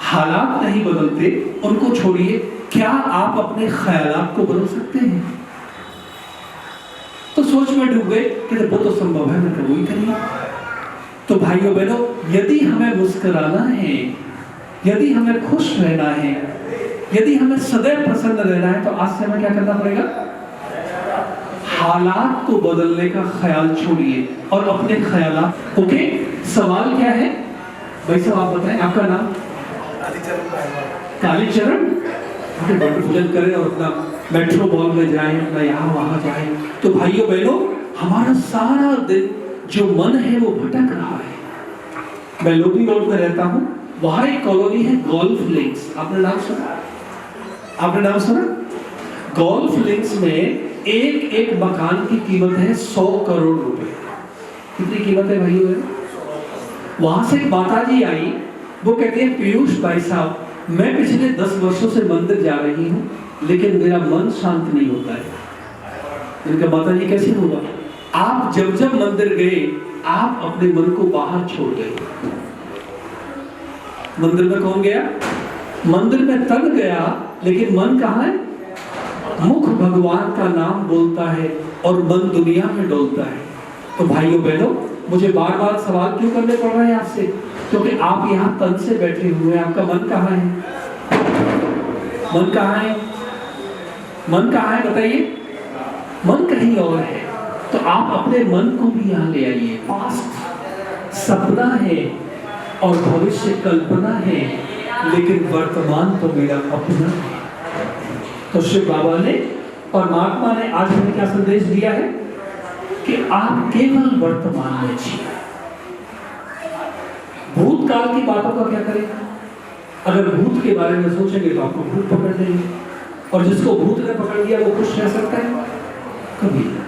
हालात नहीं बदलते, उनको छोड़िए, क्या आप अपने ख्यालात को बदल सकते हैं? तो सोच में डूब गए कि वो तो संभव है, मैं तो वही करिए। तो भाइयों बहनों, यदि हमें मुस्कुराना है, यदि हमें खुश रहना है, यदि हमें सदैव प्रसन्न रहना है, तो आज से हमें क्या करना पड़ेगा? हालात को बदलने का ख्याल छोड़िए और अपने ख्यालात। ओके, सवाल क्या है भाई साहब, आप बताएं, आपका नाम? कालीचरण। भोजन करें और अपना मेट्रो मॉल में जाएं, अपना यहाँ वहां जाएं। तो भाइयों बहनों, हमारा सारा दिन जो मन है वो भटक रहा है। मैं लोधी रोड में रहता हूँ, वहां एक कॉलोनी है गोल्फ लिंक्स। आपने नाम सुना? आपने नाम सुना? गोल्फ लिंक्स में एक मकान की कीमत है 100 करोड़ रुपए। कितनी कीमत है भाइयों? वहां से एक माताजी आई, वो कहती है पीयूष भाई साहब, मैं पिछले 10 वर्षों से मंदिर जा रही हूँ, लेकिन मेरा मन शांत नहीं होता है। उनका माताजी कैसे होगा? आप जब जब मंदिर गए, आप अपने मन को बाहर छोड़ गए। मंदिर में कौन गया? मंदिर में तन गया, लेकिन मन कहाँ है? मुख भगवान का नाम बोलता है और मन दुनिया में डोलता है। तो भाइयों बहनों, मुझे बार बार सवाल क्यों करने पड़ रहे हैं आपसे? क्योंकि आप यहाँ तन से बैठे हुए हैं। आपका मन कहाँ है? मन कहाँ है? मन कहाँ है बताइए? मन कहीं और है। तो आप अपने मन को भी यहाँ ले आइए। पास्ट सपना है और भविष्य कल्पना है, लेकिन वर्तमान तो मेरा अपना है। तो शिव बाबा ने, परमात्मा ने आज हमें क्या संदेश दिया है कि आप केवल वर्तमान में जिए। भूतकाल की बातों का क्या करेंगे? अगर भूत के बारे में सोचेंगे तो आपको भूत पकड़ लेंगे, और जिसको भूत ने पकड़ लिया वो खुश रह सकता है? कभी नहीं।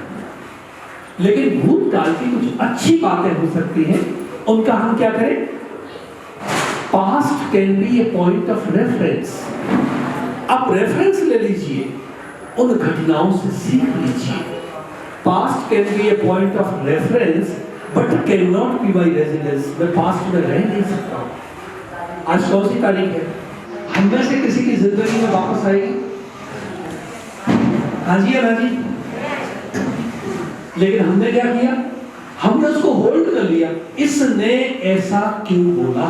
लेकिन भूतकाल की कुछ अच्छी बातें हो सकती हैं, उनका हम क्या करें? Past can be A point of reference. आप रेफरेंस ले लीजिए, उन घटनाओं से सीख लीजिए। Past can be A point of reference but can not be my residence. मैं पास्ट में रह नहीं सकता हूं। आज कौन सी तारीख है? हम में से किसी की जिंदगी में वापस आएगी? हाँ जी या ना जी? लेकिन हमने क्या किया? हमने उसको होल्ड कर लिया। इसने ऐसा क्यों बोला,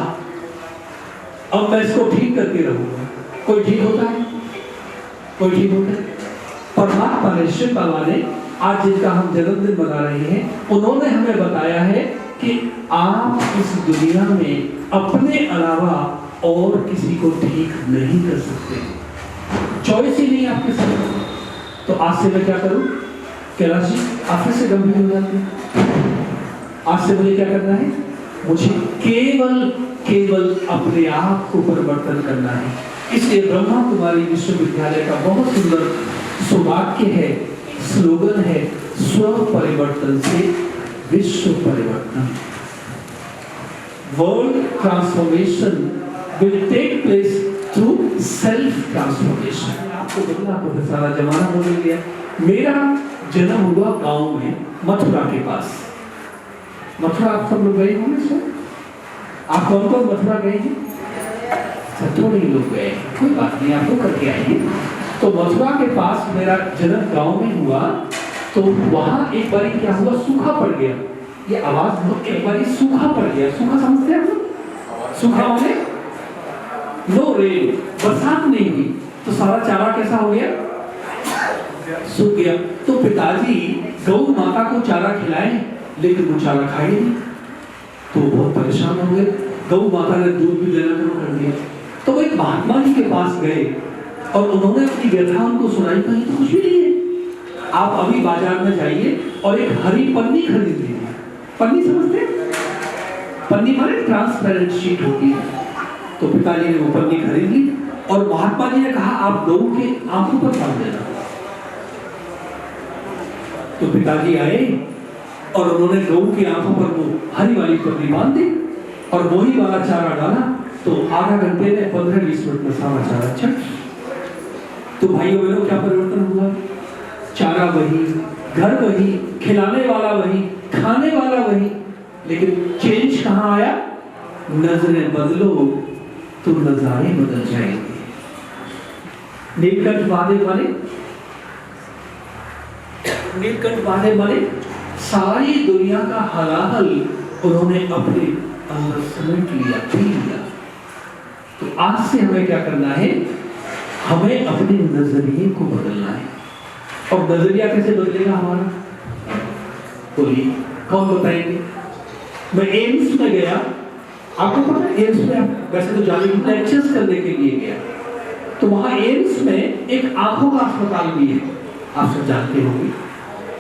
अब मैं इसको ठीक करके रहूंगा। कोई ठीक होता है? कोई ठीक होता है? परमात्मा ने, शिव बाबा ने, आज जिनका हम जन्मदिन मना रहे हैं, उन्होंने हमें बताया है कि आप इस दुनिया में अपने अलावा और किसी को ठीक नहीं कर सकते। चॉइस ही नहीं आपके साथ। तो आज से मैं क्या करूं? कैलाश जी, आप फिर से गंभीर हो जाते हैं। आज से मुझे क्या करना है? मुझे केवल अपने आप को परिवर्तन करना है। इसलिए ब्रह्मा कुमारी विश्वविद्यालय का बहुत सुंदर सुवाक्य है, स्लोगन है, स्व परिवर्तन से विश्व परिवर्तन। World transformation will take place through self transformation. आपको बदला, आपको सारा जमाना बदल गया। मेरा जन्म हुआ गांव में, मथुरा के पास। मथुरा आप सब लोग गए होंगे सर? आप कौन कौन मथुरा गए हैं? थोड़े ही लोग गए, कोई बात नहीं, आप लोग करके आएंगे। तो मथुरा के पास मेरा जन्म गांव में हुआ। तो वहां एक बारी क्या हुआ? सूखा पड़ गया। ये आवाज बहुत, एक बारी सूखा पड़ गया। सूखा समझते हैं आप लोग? सूखा माने नो रेन, बरसात नहीं हुई, तो सारा चारा कैसा हो गया? सूख गया। तो पिताजी गौ माता को चारा खिलाए, लेकिन वो चारा खाए नहीं, तो बहुत परेशान हो गए। गौ माता ने दूध भी देना शुरू कर दिया। तो वो एक महात्मा जी के पास गए और उन्होंने अपनी व्यथा उनको सुनाई। कहीं तो कुछ भी नहीं है। आप अभी बाजार में जाइए और एक हरी पन्नी खरीद लीजिए। पन्नी समझते हैं? पन्नी माने ट्रांसपेरेंट शीट होती है। तो पिताजी ने वो पन्नी खरीद ली और महात्मा जी ने कहा आप गौ के आंखों पर डाल देना। तो पिताजी आए और उन्होंने गौ की आंखों पर वो हरी वाली पन्नी बांध दी और वही वाला चारा डाला। तो आधा घंटे में 15-20 मिनट में सारा चारा चट। तो भाइयों बहनों, क्या परिवर्तन हुआ? चारा वही, घर वही, खिलाने वाला वही, खाने वाला वही, लेकिन चेंज कहाँ आया? नजरें बदलो तो नजारे बदल जाएंगे। नीलकंठ महादेव माने, नीलकंठ महादेव माने सारी दुनिया का हलाहल उन्होंने अपने अंदर समेट लिया, पी लिया। तो आज से हमें क्या करना है? हमें अपने नजरिए को बदलना है। और नजरिया कैसे बदलेगा हमारा? बोलिए, कौन बताएंगे? मैं एम्स में गया, आपको पता है एम्स में, वैसे तो जाने की लेक्चर्स करने के लिए गया, तो वहां एम्स में एक आंखों का अस्पताल भी है, आप सब जानते होंगे।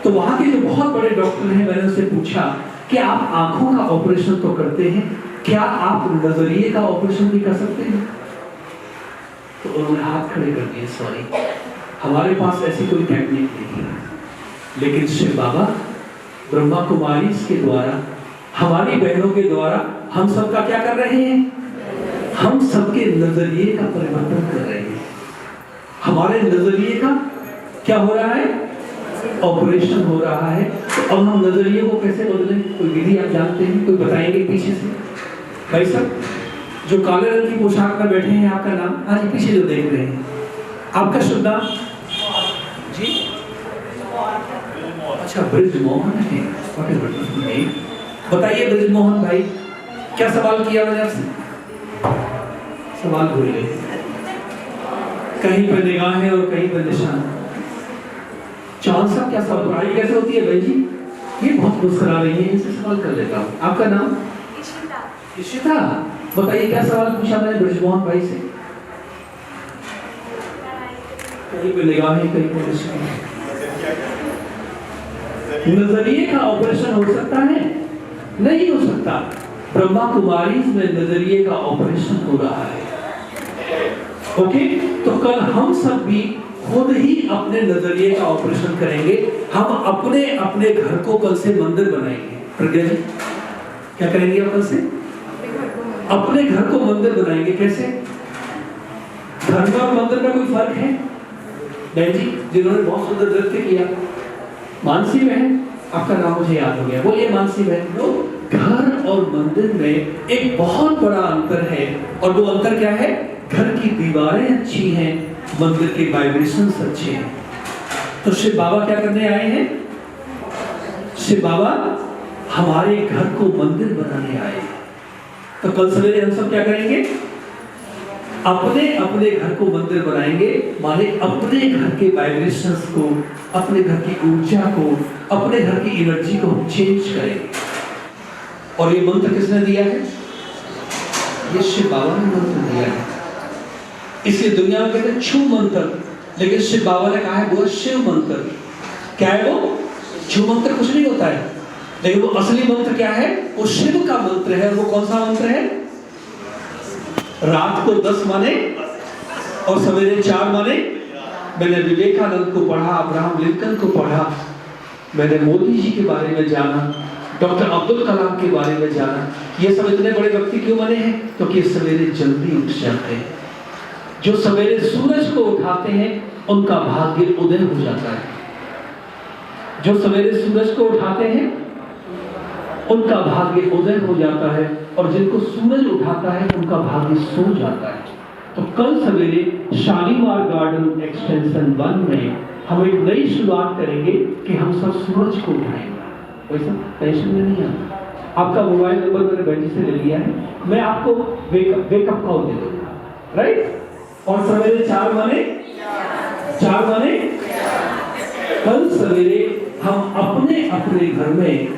तो वहां के जो बहुत बड़े डॉक्टर हैं, मैंने उनसे पूछा कि आप आंखों का ऑपरेशन तो करते हैं, क्या आप नजरिए का ऑपरेशन भी कर सकते हैं? तो उन्होंने हाथ खड़े कर दिए, सॉरी हमारे पास ऐसी कोई टेक्निक नहीं है। लेकिन शिव बाबा ब्रह्मा कुमारी के द्वारा, हमारी बहनों के द्वारा हम सबका क्या कर रहे हैं? हम सबके नजरिए का परिवर्तन कर रहे हैं। हमारे नजरिए का क्या हो रहा है? ऑपरेशन हो रहा है। तो अब हम नजरिए को कैसे बदलें? कोई विधि आप जानते हैं? कोई बताएंगे पीछे से? भाई साहब जो काले रंग की पोशाक में बैठे हैं, आपका नाम? हाँ जी, पीछे जो देख रहे हैं, आपका शुभ नाम जी? अच्छा, ब्रिजमोहन है। बताइए ब्रिजमोहन भाई, क्या सवाल किया मैंने आपसे? सवाल भूल गए। कहीं पर निगाहें और कहीं पर निशान। चांद साहब क्या सवाल? पढ़ाई कैसे होती है भाई जी? ये बहुत मुस्कुरा रही है, इनसे सवाल कर लेता हूँ। आपका नाम? इशिता। बताइए क्या सवाल पूछा मैंने ब्रिजमोहन भाई से? कहीं पर निगाहें कहीं पर निशान। नजरिए का ऑपरेशन हो सकता है? नहीं हो सकता। ब्रह्मा कुमारी में नजरिए का ऑपरेशन हो रहा है। ओके, तो कल हम सब भी खुद ही अपने नजरिए का ऑपरेशन करेंगे। हम अपने अपने घर को कल से मंदिर बनाएंगे। प्रज्ञा जी क्या करेंगे कल से? अपने घर को मंदिर बनाएंगे। कैसे? धर्म और मंदिर में कोई फर्क है? बहन जी जिन्होंने बहुत सुंदर नृत्य किया, मानसी बहन, आपका नाम मुझे याद हो गया, बोलिए मानसी बहन। तो घर और मंदिर में एक बहुत बड़ा अंतर है, और वो अंतर क्या है? घर की दीवारें अच्छी हैं, मंदिर के वाइब्रेशंस अच्छे हैं। तो शिव बाबा क्या करने आए हैं? शिव बाबा हमारे घर को मंदिर बनाने आए हैं। तो कल सवेरे हम सब क्या करेंगे? अपने अपने घर को मंदिर बनाएंगे, माने अपने घर के वाइब्रेशंस को, अपने घर की ऊर्जा को, अपने घर की एनर्जी को हम चेंज करेंगे। और ये मंत्र किसने दिया है? ये शिव बाबा ने मंत्र दिया है। इसलिए दुनिया में कहते हैं छू मंत्र, लेकिन शिव बाबा ने कहा है वो शिव मंत्र। क्या है वो? छू मंत्र कुछ नहीं होता है, लेकिन वो असली मंत्र क्या है? वो शिव का मंत्र है। वो कौन सा मंत्र है? रात को 10 माने और सवेरे 4 माने। मैंने विवेकानंद को पढ़ा, अब्राहम लिंकन को पढ़ा, मैंने मोदी जी के बारे में जाना, डॉक्टर अब्दुल कलाम के बारे में जाना। ये सब इतने बड़े व्यक्ति क्यों बने हैं? क्योंकि सवेरे जल्दी उठ जाते हैं। जो सवेरे सूरज को उठाते हैं उनका भाग्य उदय हो जाता है। जो सवेरे सूरज को उठाते हैं उनका भाग्य उदय हो जाता है, और जिनको सूरज उठाता है उनका भाग्य सो जाता है। तो कल सवेरे शालीमार गार्डन एक्सटेंशन 1 में हम एक नई शुरुआत करेंगे कि हम सब सूरज को उठाएंगे। वैसा टेंशन में नहीं आता। आपका मोबाइल नंबर मैंने बहन से ले लिया है, मैं आपको वेकअप कॉल दे दूंगा, राइट? और सवेरे 4 माने कल सवेरे हम अपने अपने घर में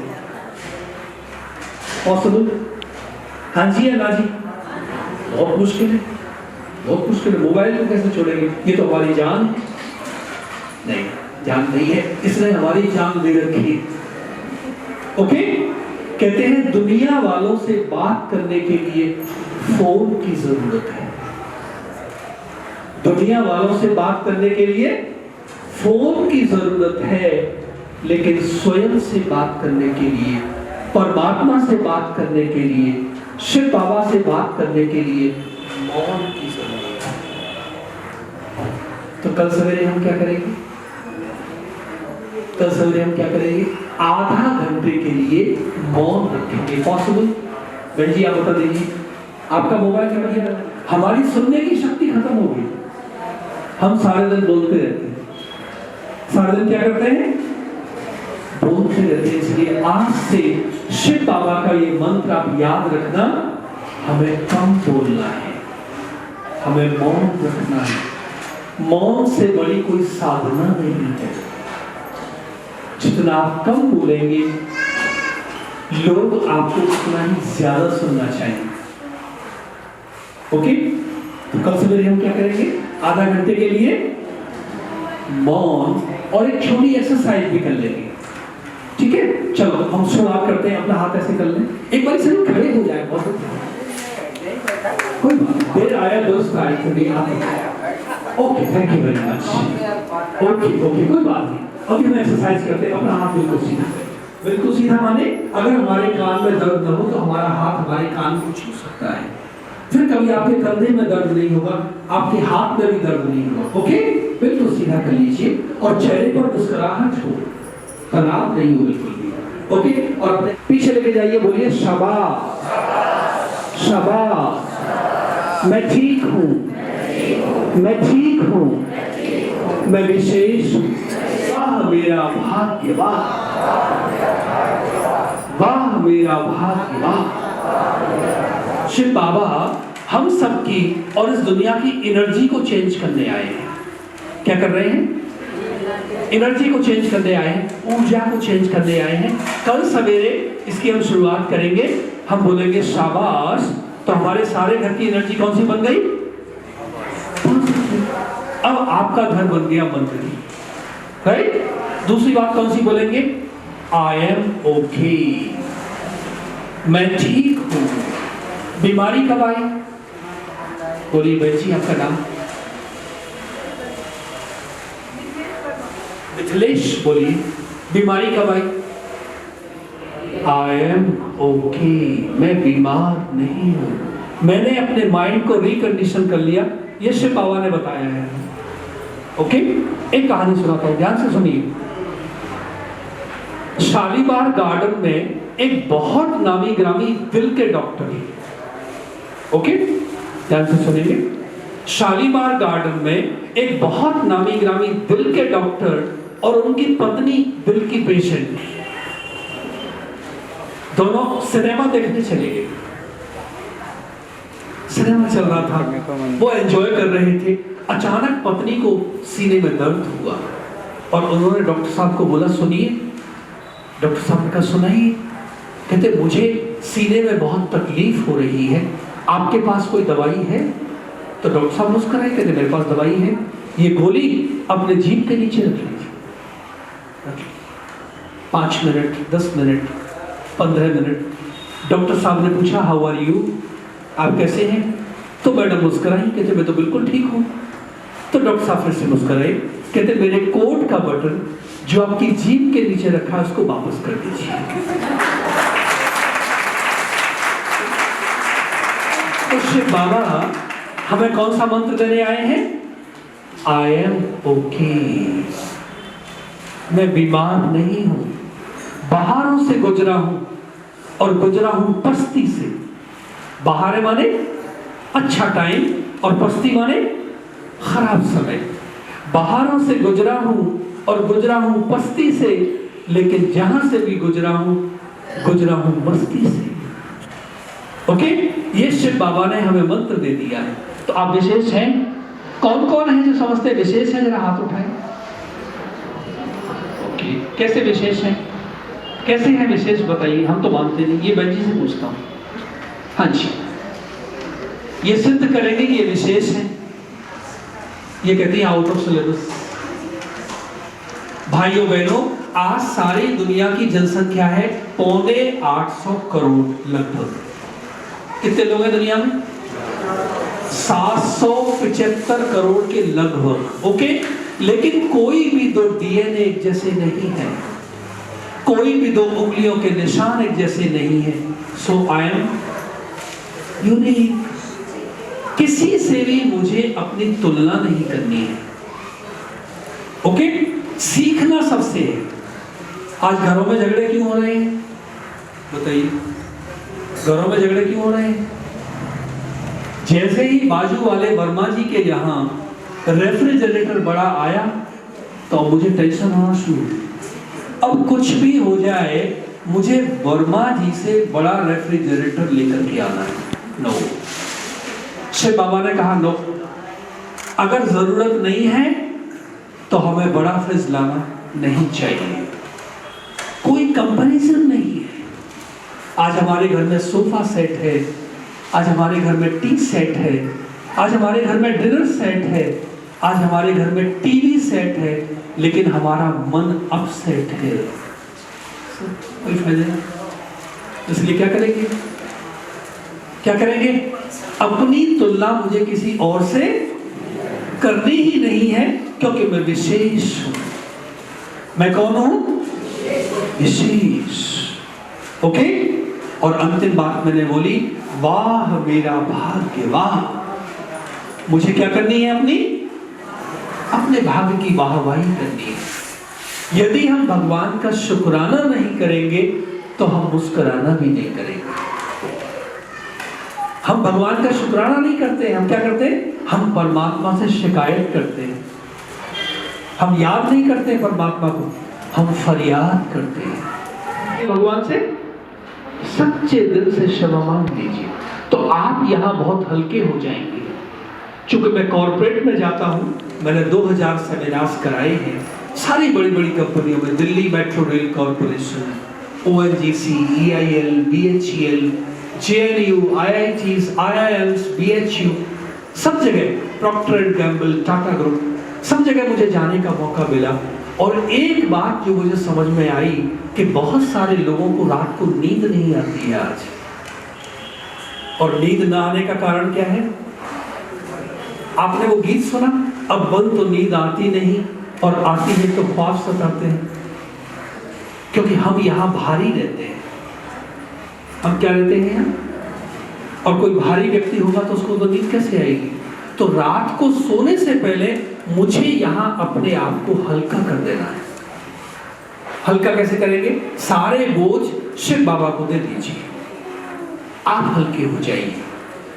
पॉसिबल? हाँ जी या ना जी? बहुत मुश्किल है, बहुत मुश्किल है। मोबाइल को कैसे छोड़ेंगे? ये तो हमारी जान है। नहीं, जान नहीं है, इसने हमारी जान दे रखी है। ओके, कहते हैं दुनिया वालों से बात करने के लिए फोन की जरूरत है। दुनिया वालों से बात करने के लिए फोन की जरूरत है, लेकिन स्वयं से बात करने के लिए, परमात्मा से बात करने के लिए, शिव बाबा से बात करने के लिए मौन की जरूरत है। तो कल सवेरे हम क्या करेंगे? कल सवेरे हम क्या करेंगे? आधा घंटे के लिए मौन रखेंगे। पॉसिबल? बहन जी आप बता दीजिए, आपका मोबाइल क्या? हमारी सुनने की शक्ति खत्म हो गई। हम सारे दिन बोलते रहते हैं, सारे दिन क्या करते हैं, बोलते रहते हैं। इसलिए आज से शिव बाबा का ये मंत्र आप याद रखना, हमें कम बोलना है, हमें मौन रखना है। मौन से बड़ी कोई साधना नहीं है। जितना आप कम बोलेंगे, लोग आपको उतना ही ज्यादा सुनना चाहिए। ओके, तो कल सवेरे हम क्या करेंगे, आधा घंटे के लिए मौन और एक छोटी एक्सरसाइज भी कर लेंगे। ठीक है, चलो हम शुरुआत करते हैं। अपना हाथ ऐसे कर लें, एक बार सिर्फ खड़े हो जाए, बहुत कोई बात, देर आया दोस्त आए कभी आप। Okay, thank you very much. Okay okay, कोई बात नहीं। अभी हम एक्सरसाइज करते हैं। अपना हाथ बिल्कुल सीधा, बिल्कुल सीधा माने अगर हमारे कान में दर्द न हो तो हमारा हाथ हमारे कान को छू सकता है। फिर कभी आपके कंधे में दर्द नहीं होगा, आपके हाथ में भी दर्द नहीं होगा। ओके, बिल्कुल सीधा कर लीजिए और चेहरे पर मुस्कुराहट हो, तनाव नहीं हो बिल्कुल भी। ओके, और अपने पीछे लेके जाइए, बोलिए शाबाश शाबाश, मैं ठीक हूँ, मैं ठीक हूँ, मैं विशेष हूँ। वाह मेरा भाग्य, वाह वाह मेरा भाग्य, वाह। शिव बाबा हम सबकी और इस दुनिया की एनर्जी को चेंज करने आए हैं। क्या कर रहे हैं, एनर्जी को चेंज करने आए हैं, ऊर्जा को चेंज करने आए हैं। कल सवेरे इसकी हम शुरुआत करेंगे। हम बोलेंगे शाबाश, तो हमारे सारे घर की एनर्जी कौन सी बन गई, अब आपका घर बन गया मंत्र की, राइट। दूसरी बात कौन सी बोलेंगे, आई एम ओके, मैं ठीक हूं। बीमारी कब आई, बोलिए भाई जी आपका नाम, मिथिलेश, बोलिए बीमारी कब आई, आई एम ओके, मैं बीमार नहीं हूं, मैंने अपने माइंड को रिकंडीशन कर लिया। ये शिव बाबा ने बताया है। ओके, एक कहानी सुनाता हूं, ध्यान से सुनिए। शालीमार गार्डन में एक बहुत नामी ग्रामी दिल के डॉक्टर है। ओके, ध्यान से सुनिए। शालीमार गार्डन में एक बहुत नामी ग्रामी दिल के डॉक्टर और उनकी पत्नी दिल की पेशेंट, दोनों सिनेमा देखने चले गए। सिनेमा चल रहा था, वो एंजॉय कर रहे थे। अचानक पत्नी को सीने में दर्द हुआ और उन्होंने डॉक्टर साहब को बोला, सुनिए। डॉक्टर साहब ने कहा, सुनाइए। कहते, मुझे सीने में बहुत तकलीफ हो रही है, आपके पास कोई दवाई है? तो डॉक्टर साहब मुस्कुराए, कहते, मेरे पास दवाई है, ये गोली अपने जीभ के नीचे रख लीजिए। 5 मिनट, 10 मिनट, 15 मिनट। डॉक्टर साहब ने पूछा, हाउ आर यू, आप कैसे हैं? तो मैडम मुस्कुराई, कहते, मैं तो बिल्कुल ठीक हूँ। तो डॉक्टर साहब फिर से मुस्कुराए, कहते, मेरे कोट का बटन जो आपकी जीभ के नीचे रखा है उसको वापस कर दीजिए। तो शिव बाबा हमें कौन सा मंत्र देने आए हैं, आई एम ओके, मैं बीमार नहीं हूं, बाहरों से गुजरा हूं और गुजरा हूं पस्ती से। बाहर माने अच्छा टाइम और पस्ती माने खराब समय। बाहरों से गुजरा हूं और गुजरा हूं पस्ती से, लेकिन जहां से भी गुजरा हूं मस्ती से। ओके, ये शिव बाबा ने हमें मंत्र दे दिया है। तो आप विशेष हैं? कौन कौन है जो समझते विशेष है, जरा हाथ उठाएं। ओके, कैसे विशेष हैं, कैसे हैं विशेष बताइए, हम तो मानते नहीं। ये बच्ची से पूछता हूं। हाँ जी, ये सिद्ध करेंगे कि ये विशेष है। ये कहती है आउट ऑफ सिलेबस। भाइयों बहनों, आज सारी दुनिया की जनसंख्या है 850 करोड़ लगभग। कितने लोग हैं दुनिया में? 775 करोड़ के लगभग। ओके, लेकिन कोई भी दो डीएनए एक जैसे नहीं है, कोई भी दो उंगलियों के निशान एक जैसे नहीं है। सो आई एम यूनिक। किसी से भी मुझे अपनी तुलना नहीं करनी है। ओके, सीखना सबसे है। आज घरों में झगड़े क्यों हो रहे हैं, बताइए? घरों में झगड़े क्यों हो रहे हैं? जैसे ही बाजू वाले वर्मा जी के यहाँ रेफ्रिजरेटर बड़ा आया तो मुझे टेंशन होना शुरू। अब कुछ भी हो जाए, मुझे वर्मा जी से बड़ा रेफ्रिजरेटर लेकर के आना है। नो, शिव बाबा ने कहा नो, अगर जरूरत नहीं है तो हमें बड़ा फ्रिज लाना नहीं चाहिए। कोई कंपैरिजन नहीं है। आज हमारे घर में सोफा सेट है, आज हमारे घर में टी सेट है, आज हमारे घर में डिनर सेट है, आज हमारे घर में टीवी सेट है, लेकिन हमारा मन अपसेट है। कोई फायदा नहीं। इसलिए क्या करेंगे? क्या करेंगे? अपनी तुलना मुझे किसी और से करनी ही नहीं है, क्योंकि मैं विशेष हूं। मैं कौन हूं? विशेष। ओके? और अंतिम बात मैंने बोली, वाह मेरा भाग्य, वाह। मुझे क्या करनी है? अपने भाग्य की वाहवाही करनी है। यदि हम भगवान का शुक्राना नहीं करेंगे तो हम मुस्कुराना भी नहीं करेंगे। हम भगवान का शुक्राना नहीं करते, हम क्या करते हैं? हम परमात्मा से शिकायत करते हैं। हम याद नहीं करते परमात्मा को, हम फरियाद करते हैं। भगवान से सच्चे दिल से क्षमा मांग लीजिए, तो आप यहां बहुत हल्के हो जाएंगे। चूंकि मैं कॉर्पोरेट में जाता हूं, मैंने 2000 सेमिनार्स कराए हैं सारी बड़ी बड़ी कंपनियों में, Delhi Metro Rail Corporation, ONGC, EIL, BHEL, JNU, IITs, IIMs, BHU, सब जगह, Procter and Gamble, Tata Group, सब जगह मुझे जाने का मौका मिला। और एक बात जो मुझे समझ में आई कि बहुत सारे लोगों को रात को नींद नहीं आती है आज। और नींद ना आने का कारण क्या है? आपने वो गीत सुना, अब बंद तो नींद आती नहीं और आती है तो ख्वाब सताते हैं। क्योंकि हम यहां भारी रहते हैं। हम क्या रहते हैं यहाँ? और कोई भारी व्यक्ति होगा तो उसको तो नींद कैसे आएगी? तो रात को सोने से पहले मुझे यहां अपने आप को हल्का कर देना है। हल्का कैसे करेंगे? सारे बोझ शिव बाबा को दे दीजिए, आप हल्के हो जाइए।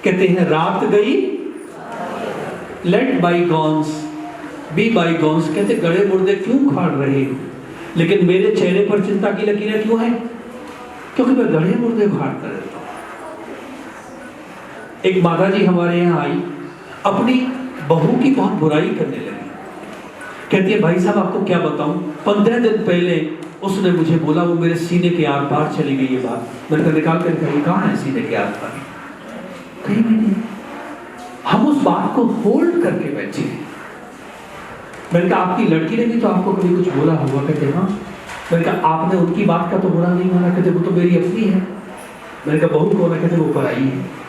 कहते हैं रात गई, लेट बाईगॉन्स बी बाईगॉन्स। कहते गड़े मुर्दे क्यों खाड़ रहे हो, लेकिन मेरे चेहरे पर चिंता की लकीरें क्यों है? क्योंकि मैं गड़े मुर्दे खाड़ता रहता हूं। एक माता जी हमारे यहाँ आई, अपनी बहू की बहुत बुराई करने लगी। कहती है भाई साहब आपको क्या बताऊं, 15 दिन पहले उसने मुझे बोला, वो मेरे सीने के आर पार चली गई ये बात। मैंने निकाल कर कही, कहाँ है सीने के आर पार? कहीं भी नहीं। हम उस बात को होल्ड करके बैठे हैं। मैंने कहा आपकी लड़की ने भी तो आपको कभी कुछ बोला होगा? कहते हाँ। मैंने कहा आपने उनकी बात का तो बुरा नहीं माना? कहते वो तो मेरी अपनी है। मैंने कहा बहू कौन है? कहते वो पराई है।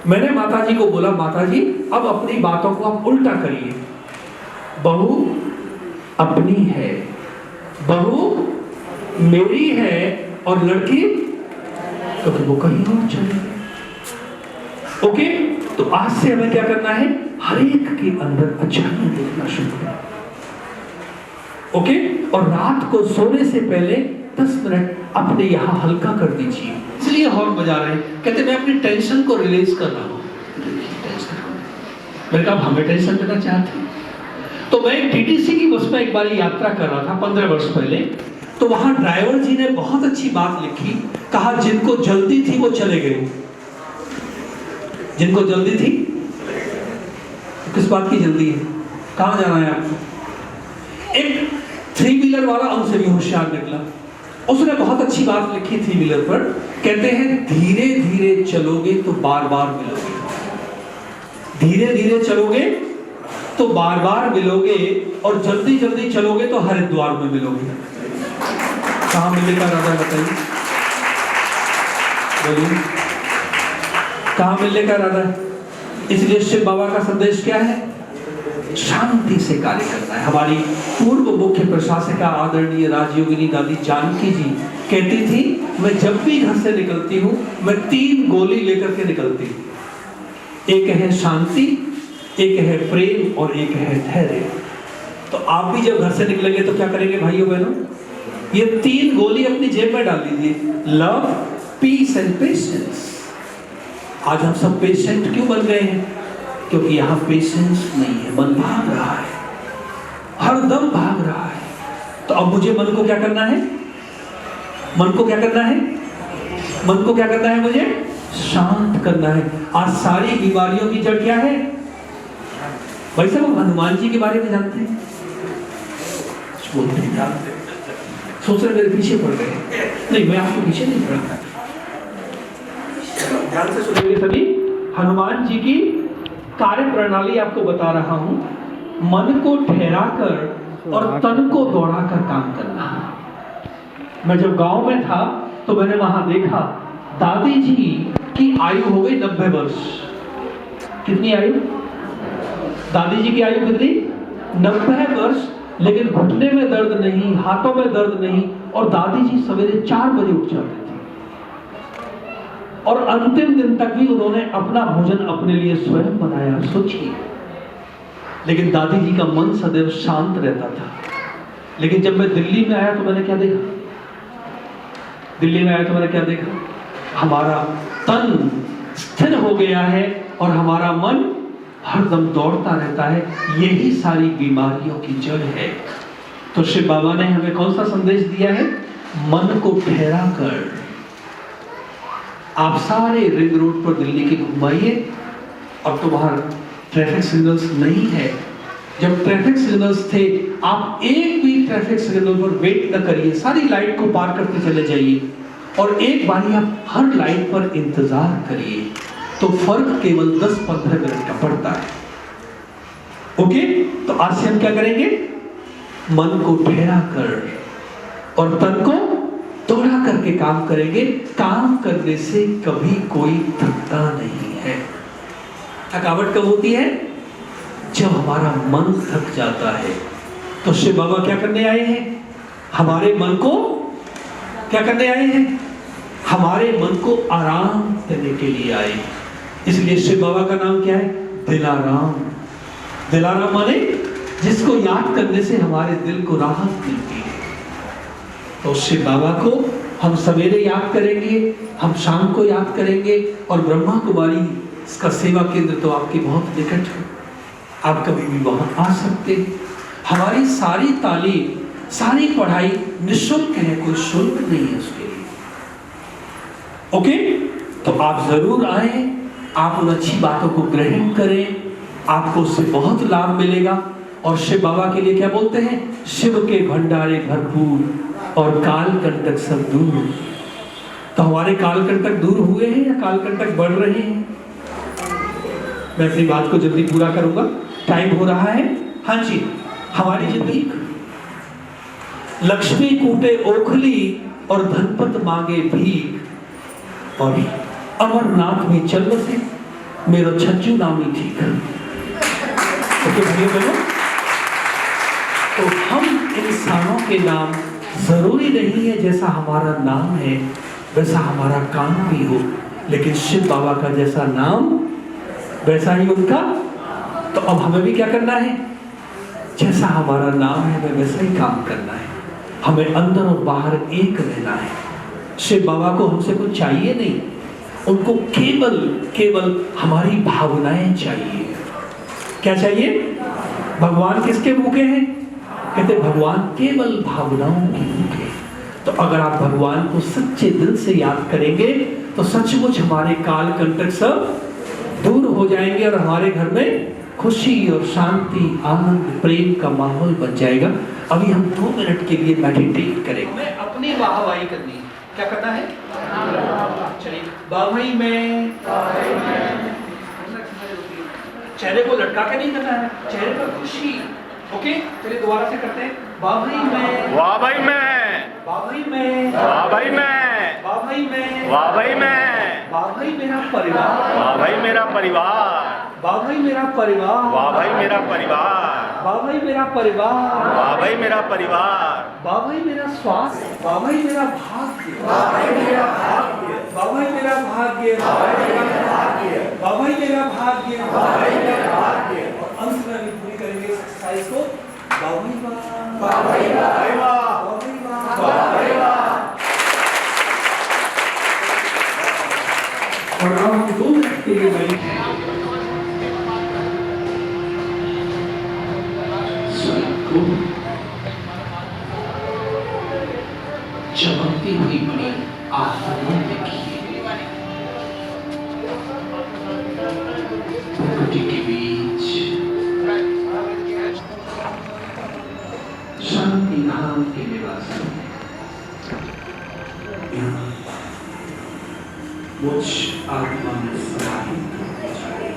मैंने माता जी को बोला, माता जी अब अपनी बातों को आप उल्टा करिए। बहू अपनी है, बहू मेरी है, और लड़की तो वो कहीं और चले गई। ओके, तो आज से हमें क्या करना है? हर एक के अंदर अच्छाई देखना शुरू करें। ओके, और रात को सोने से पहले 10 मिनट अपने यहां हल्का कर दीजिए। इसलिए हॉर्न बजा रहे हैं। कहते मैं अपनी टेंशन को रिलीज कर रहा हूं। मैंने कहा हमें टेंशन देना चाहते हैं। तो मैं TTC की बस में एक बार यात्रा कर रहा था 15 वर्ष पहले। तो वहां ड्राइवर जी ने बहुत अच्छी बात लिखी। कहा जिनको जल्दी थी वो चले गए। जिनको जल्दी थी, किस बात की जल्दी है? कहां जाना है आपको? एक 3 व्हीलर वाला उनसे भी होशियार निकला। उसने बहुत अच्छी बात लिखी 3 व्हीलर पर। कहते हैं धीरे धीरे चलोगे तो बार बार मिलोगे। धीरे धीरे चलोगे तो बार बार मिलोगे, और जल्दी जल्दी चलोगे तो हरिद्वार में मिलोगे। कहां मिलने का इरादा है बताइए? बोलिए, कहां मिलने का इरादा है? इसलिए शिव बाबा का संदेश क्या है? शांति से कार्य करना है। हमारी पूर्व मुख्य प्रशासिका आदरणीय राजयोगिनी दादी जानकी जी कहती थी, मैं जब भी घर से निकलती हूँ मैं 3 गोली लेकर के निकलती हूँ। एक है शांति, एक है प्रेम, और एक है धैर्य। तो आप भी जब घर से निकलेंगे तो क्या करेंगे भाइयों बहनों? ये 3 गोली अपनी जेब में डाल लीजिए। Love, peace and patience. आज हम सब पेशेंट क्यों बन गए हैं? क्योंकि यहाँ पेशेंस नहीं है, मन भाग रहा है, हर दम भाग रहा है। तो अब मुझे मन को क्या करना है? मन को क्या करना है? मन को क्या करना है? मुझे शांत करना है। आज सारी बीमारियों की जड़ क्या है? भाई साहब, हनुमान जी के बारे में जानते हैं? बोलते हैं जानते, सोच रहे मेरे पीछे पड़ गए। नहीं, मैं आपके पीछे नहीं पड़ा। ध्यान से सुनिए सभी, हनुमान जी की कार्य प्रणाली आपको बता रहा हूं। मन को ठहरा कर और तन को दौड़ा कर काम करना। मैं जब गांव में था तो मैंने वहां देखा, दादी जी की आयु हो गई 90 वर्ष। कितनी आयु? दादी जी की आयु कितनी? 90 वर्ष। लेकिन घुटने में दर्द नहीं, हाथों में दर्द नहीं, और दादी जी सवेरे 4 बजे उठ जाते थे और अंतिम दिन तक भी उन्होंने अपना भोजन अपने लिए स्वयं बनाया। सोचिए, लेकिन दादी जी का मन सदैव शांत रहता था। लेकिन जब मैं दिल्ली में आया तो मैंने क्या देखा? दिल्ली में आया तो मैंने क्या देखा? हमारा तन स्थिर हो गया है और हमारा मन हरदम दौड़ता रहता है। यही सारी बीमारियों की जड़ है। तो शिव बाबा ने हमें कौन सा संदेश दिया है? मन को ठहरा कर। आप सारे रिंग रोड पर दिल्ली के घुमाइए, अब तो वहां ट्रैफिक सिग्नल्स नहीं है। जब ट्रैफिक सिग्नल्स थे, आप एक भी ट्रैफिक सिग्नल पर वेट न करिए, सारी लाइट को पार करते चले जाइए और एक बारी आप हर लाइट पर इंतजार करिए, तो फर्क केवल 10-15 मिनट का पड़ता है। ओके, तो आज से हम क्या करेंगे? मन को ठहरा कर और तन को दौड़ा करके काम करेंगे। काम करने से कभी कोई थकता नहीं है। थकावट कब होती है? जब हमारा मन थक जाता है। तो शिव बाबा क्या करने आए हैं? हमारे मन को क्या करने आए हैं? हमारे मन को आराम देने के लिए आए। इसलिए शिव बाबा का नाम क्या है? दिलाराम। दिलाराम माने जिसको याद करने से हमारे दिल को राहत मिलती है। तो शिव बाबा को हम सवेरे याद करेंगे, हम शाम को याद करेंगे, और ब्रह्मा कुमारी इसका सेवा केंद्र तो आपके बहुत निकट है, आप कभी भी वहां आ सकते हैं। हमारी सारी तालीम, सारी पढ़ाई निःशुल्क है, कोई शुल्क नहीं है उसके लिए। ओके, तो आप जरूर आए, आप उन अच्छी बातों को ग्रहण करें, आपको उससे बहुत लाभ मिलेगा। और शिव बाबा के लिए क्या बोलते हैं? शिव के भंडारे भरपूर और काल कंटक सब दूर। तो हमारे काल कंटक दूर हुए हैं या काल कंटक बढ़ रहे हैं? मैं अपनी बात को जल्दी पूरा करूंगा, टाइम हो रहा है। हाँ जी, हमारी जिंदगी लक्ष्मी कूटे ओखली और धनपत मांगे भीख, और अमरनाथ में चल बसे मेरो छज्जू नामी ठीक। ओके भाइयों बहनों, तो हम इंसानों के नाम जरूरी नहीं है जैसा हमारा नाम है वैसा हमारा काम भी हो, लेकिन शिव बाबा का जैसा नाम वैसा ही उनका। तो अब हमें भी क्या करना है? जैसा हमारा नाम है हमें वैसा ही काम करना है। हमें अंदर और बाहर एक रहना है। शिव बाबा को हमसे कुछ चाहिए नहीं, उनको केवल हमारी भावनाएं चाहिए। क्या चाहिए? भगवान किसके भूखे हैं? कहते भगवान केवल भावनाओं के भूखे। तो अगर आप भगवान को सच्चे दिल से याद करेंगे तो सचमुच हमारे काल कंटक सब दूर हो जाएंगे और हमारे घर में खुशी और शांति, आनंद, प्रेम का माहौल बन जाएगा। अभी हम 2 मिनट के लिए मेडिटेट करेंगे। मैं अपनी वाहवाही करनी है। क्या करना है? चलिए, वाहवाही में चेहरे को लटका के नहीं करना है, चेहरे पर खुशी। ओके, चलिए दोबारा से करते हैं। वाहवाही में, वाहवाही में, वाहवाही में, वाहवाही में, वाहवाही में, वाहवाही में, वाहवाही मेरा परिवार, वाहवाही मेरा परिवार, वाहवाही मेरा परिवार, वाहवाही मेरा परिवार, वाहवाही मेरा परिवार, वाहवाही मेरा परिवार, वाहवाही मेरा स्वास्थ्य, वाहवाही मेरा भाग्य, वाहवाही मेरा भाग्य, वाहवाही मेरा भाग्य, वाहवाही मेरा भाग्य, वाहवाही मेरा भाग्य। और अंत में अभी पूरी करेंगे इस एक्सरसाइज को। वाहवाही वाह, वाहवाही वाह, वाहवाही वाह, वाहवाही वाह। और अब हम 2 मिनट के लिए बैठे। को चमकती हुई बड़ी आत्मा देखिए, प्रकृति के बीच शांति नाम के निवासी यहाँ मुझ आत्मा में समाहित हो जाए।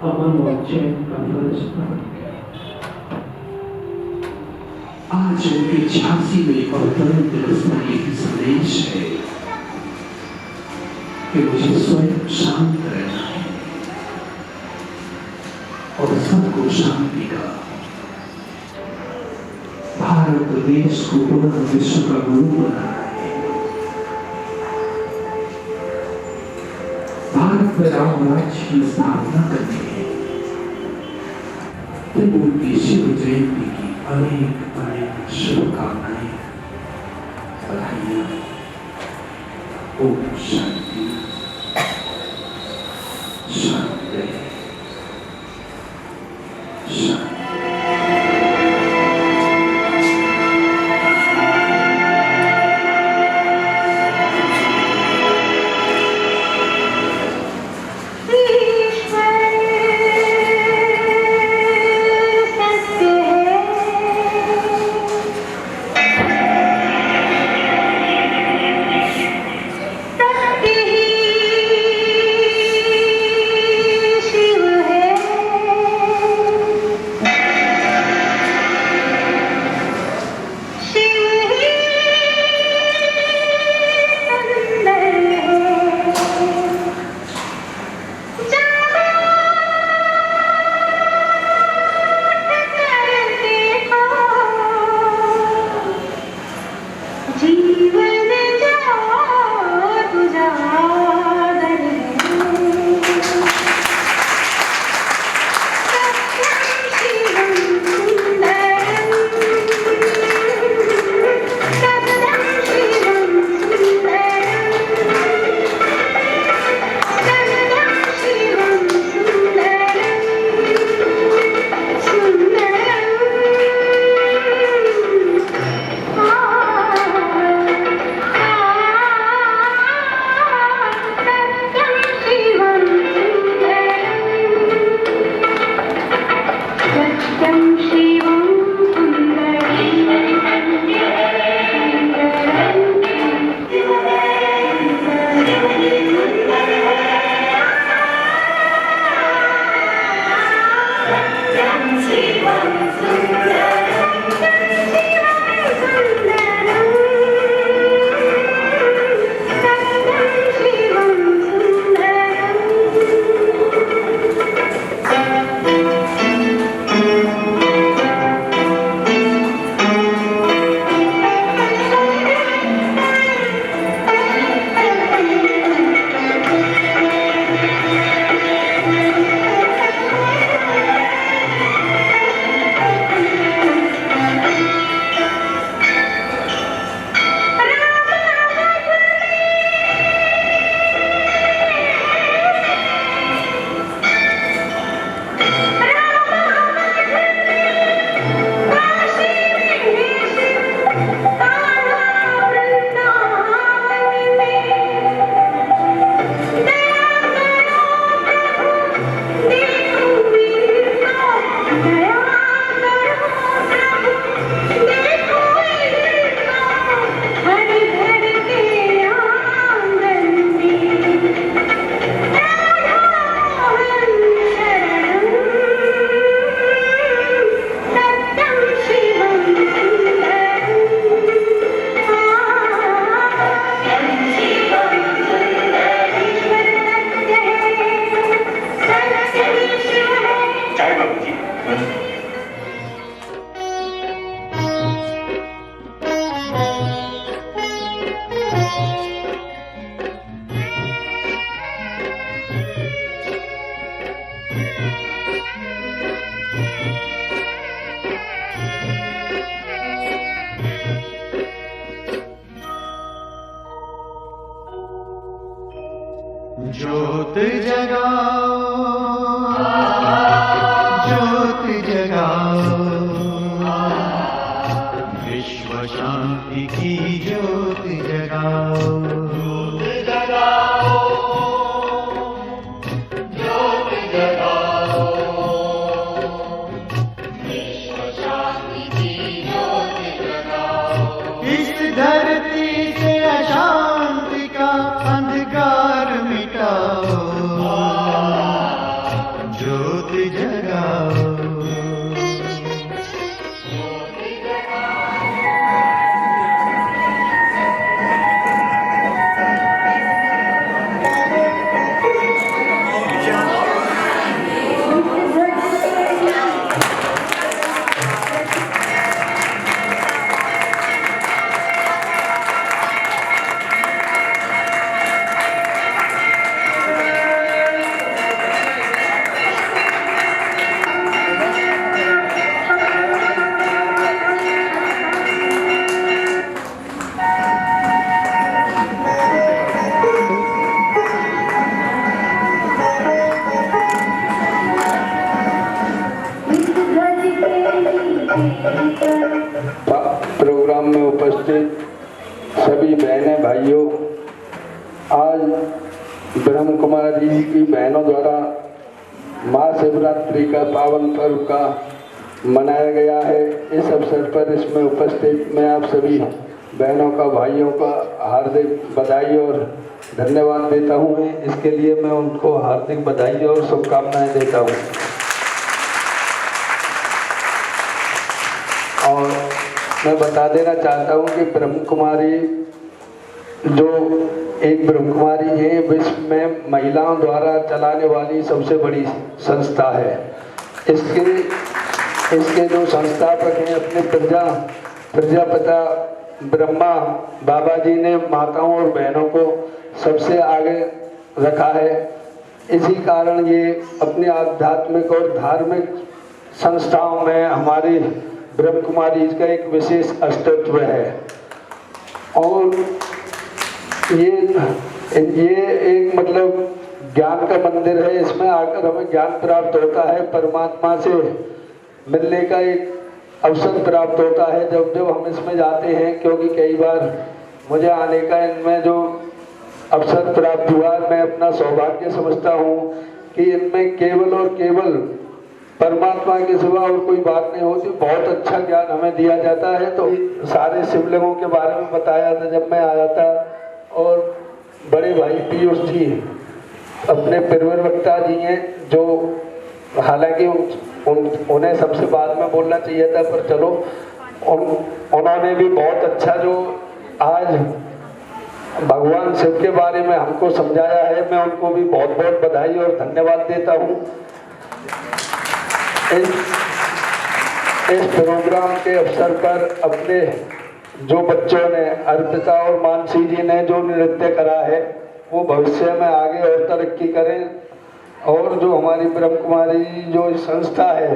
अमन और चैन का फलस्वरूप आज उनके 86वें अवतरण दिवस पर यही संदेश है कि मुझे स्वयं शांत रहना है और सबको शांति का, भारत देश को पुनः विश्व का गुरु बनाना है। भारत में राम राज्य की स्थापना करनी है। त्रिमूर्ति शिव जयंती की अनेक अनेक शुभकामनाएं, बधाइयां। ओम शांति शांति शांति। ही ज्योत जगाओ, ज्योत जगाओ, विश्व शांति की ज्योत जगाओ। ज्योत जगाओ, ज्योत जगाओ, विश्व शांति की ज्योत जगाओ। इस धरती से अशांति का अंधकार मिटाओ, ज्योत जगाओ। प्रोग्राम में उपस्थित सभी बहनें भाइयों, आज ब्रह्म कुमारी जी की बहनों द्वारा महाशिवरात्रि का पावन पर्व का मनाया गया है। इस अवसर पर इसमें उपस्थित मैं आप सभी बहनों का, भाइयों का हार्दिक बधाई और धन्यवाद देता हूँ। इसके लिए मैं उनको हार्दिक बधाई और शुभकामनाएं देता हूँ। और मैं बता देना चाहता हूँ कि ब्रह्म कुमारी जो एक ब्रह्म कुमारी है, विश्व में महिलाओं द्वारा चलाने वाली सबसे बड़ी संस्था है। इसके जो संस्थापक हैं, अपने प्रजापिता ब्रह्मा बाबा जी ने माताओं और बहनों को सबसे आगे रखा है। इसी कारण ये अपने आध्यात्मिक और धार्मिक संस्थाओं में हमारी ब्रह्म कुमारी का एक विशेष अस्तित्व है। और ये एक मतलब ज्ञान का मंदिर है। इसमें आकर हमें ज्ञान प्राप्त होता है, परमात्मा से मिलने का एक अवसर प्राप्त होता है जब हम इसमें जाते हैं। क्योंकि कई बार मुझे आने का इनमें जो अवसर प्राप्त हुआ, मैं अपना सौभाग्य समझता हूँ कि इनमें केवल और केवल परमात्मा के सिवा और कोई बात नहीं होती। बहुत अच्छा ज्ञान हमें दिया जाता है। तो सारे शिवलिंगों के बारे में बताया था जब मैं आया था। और बड़े भाई पीयूष जी अपने प्रवक्ता जी हैं, जो हालांकि उन्हें सबसे बाद में बोलना चाहिए था, पर चलो उन्होंने भी बहुत अच्छा जो आज भगवान शिव के बारे में हमको समझाया है। मैं उनको भी बहुत बहुत बधाई और धन्यवाद देता हूँ। इस प्रोग्राम के अवसर पर अपने जो बच्चों ने, अर्पिता और मानसी जी ने जो नृत्य करा है, वो भविष्य में आगे और तरक्की करें और जो हमारी ब्रह्म कुमारी जो संस्था है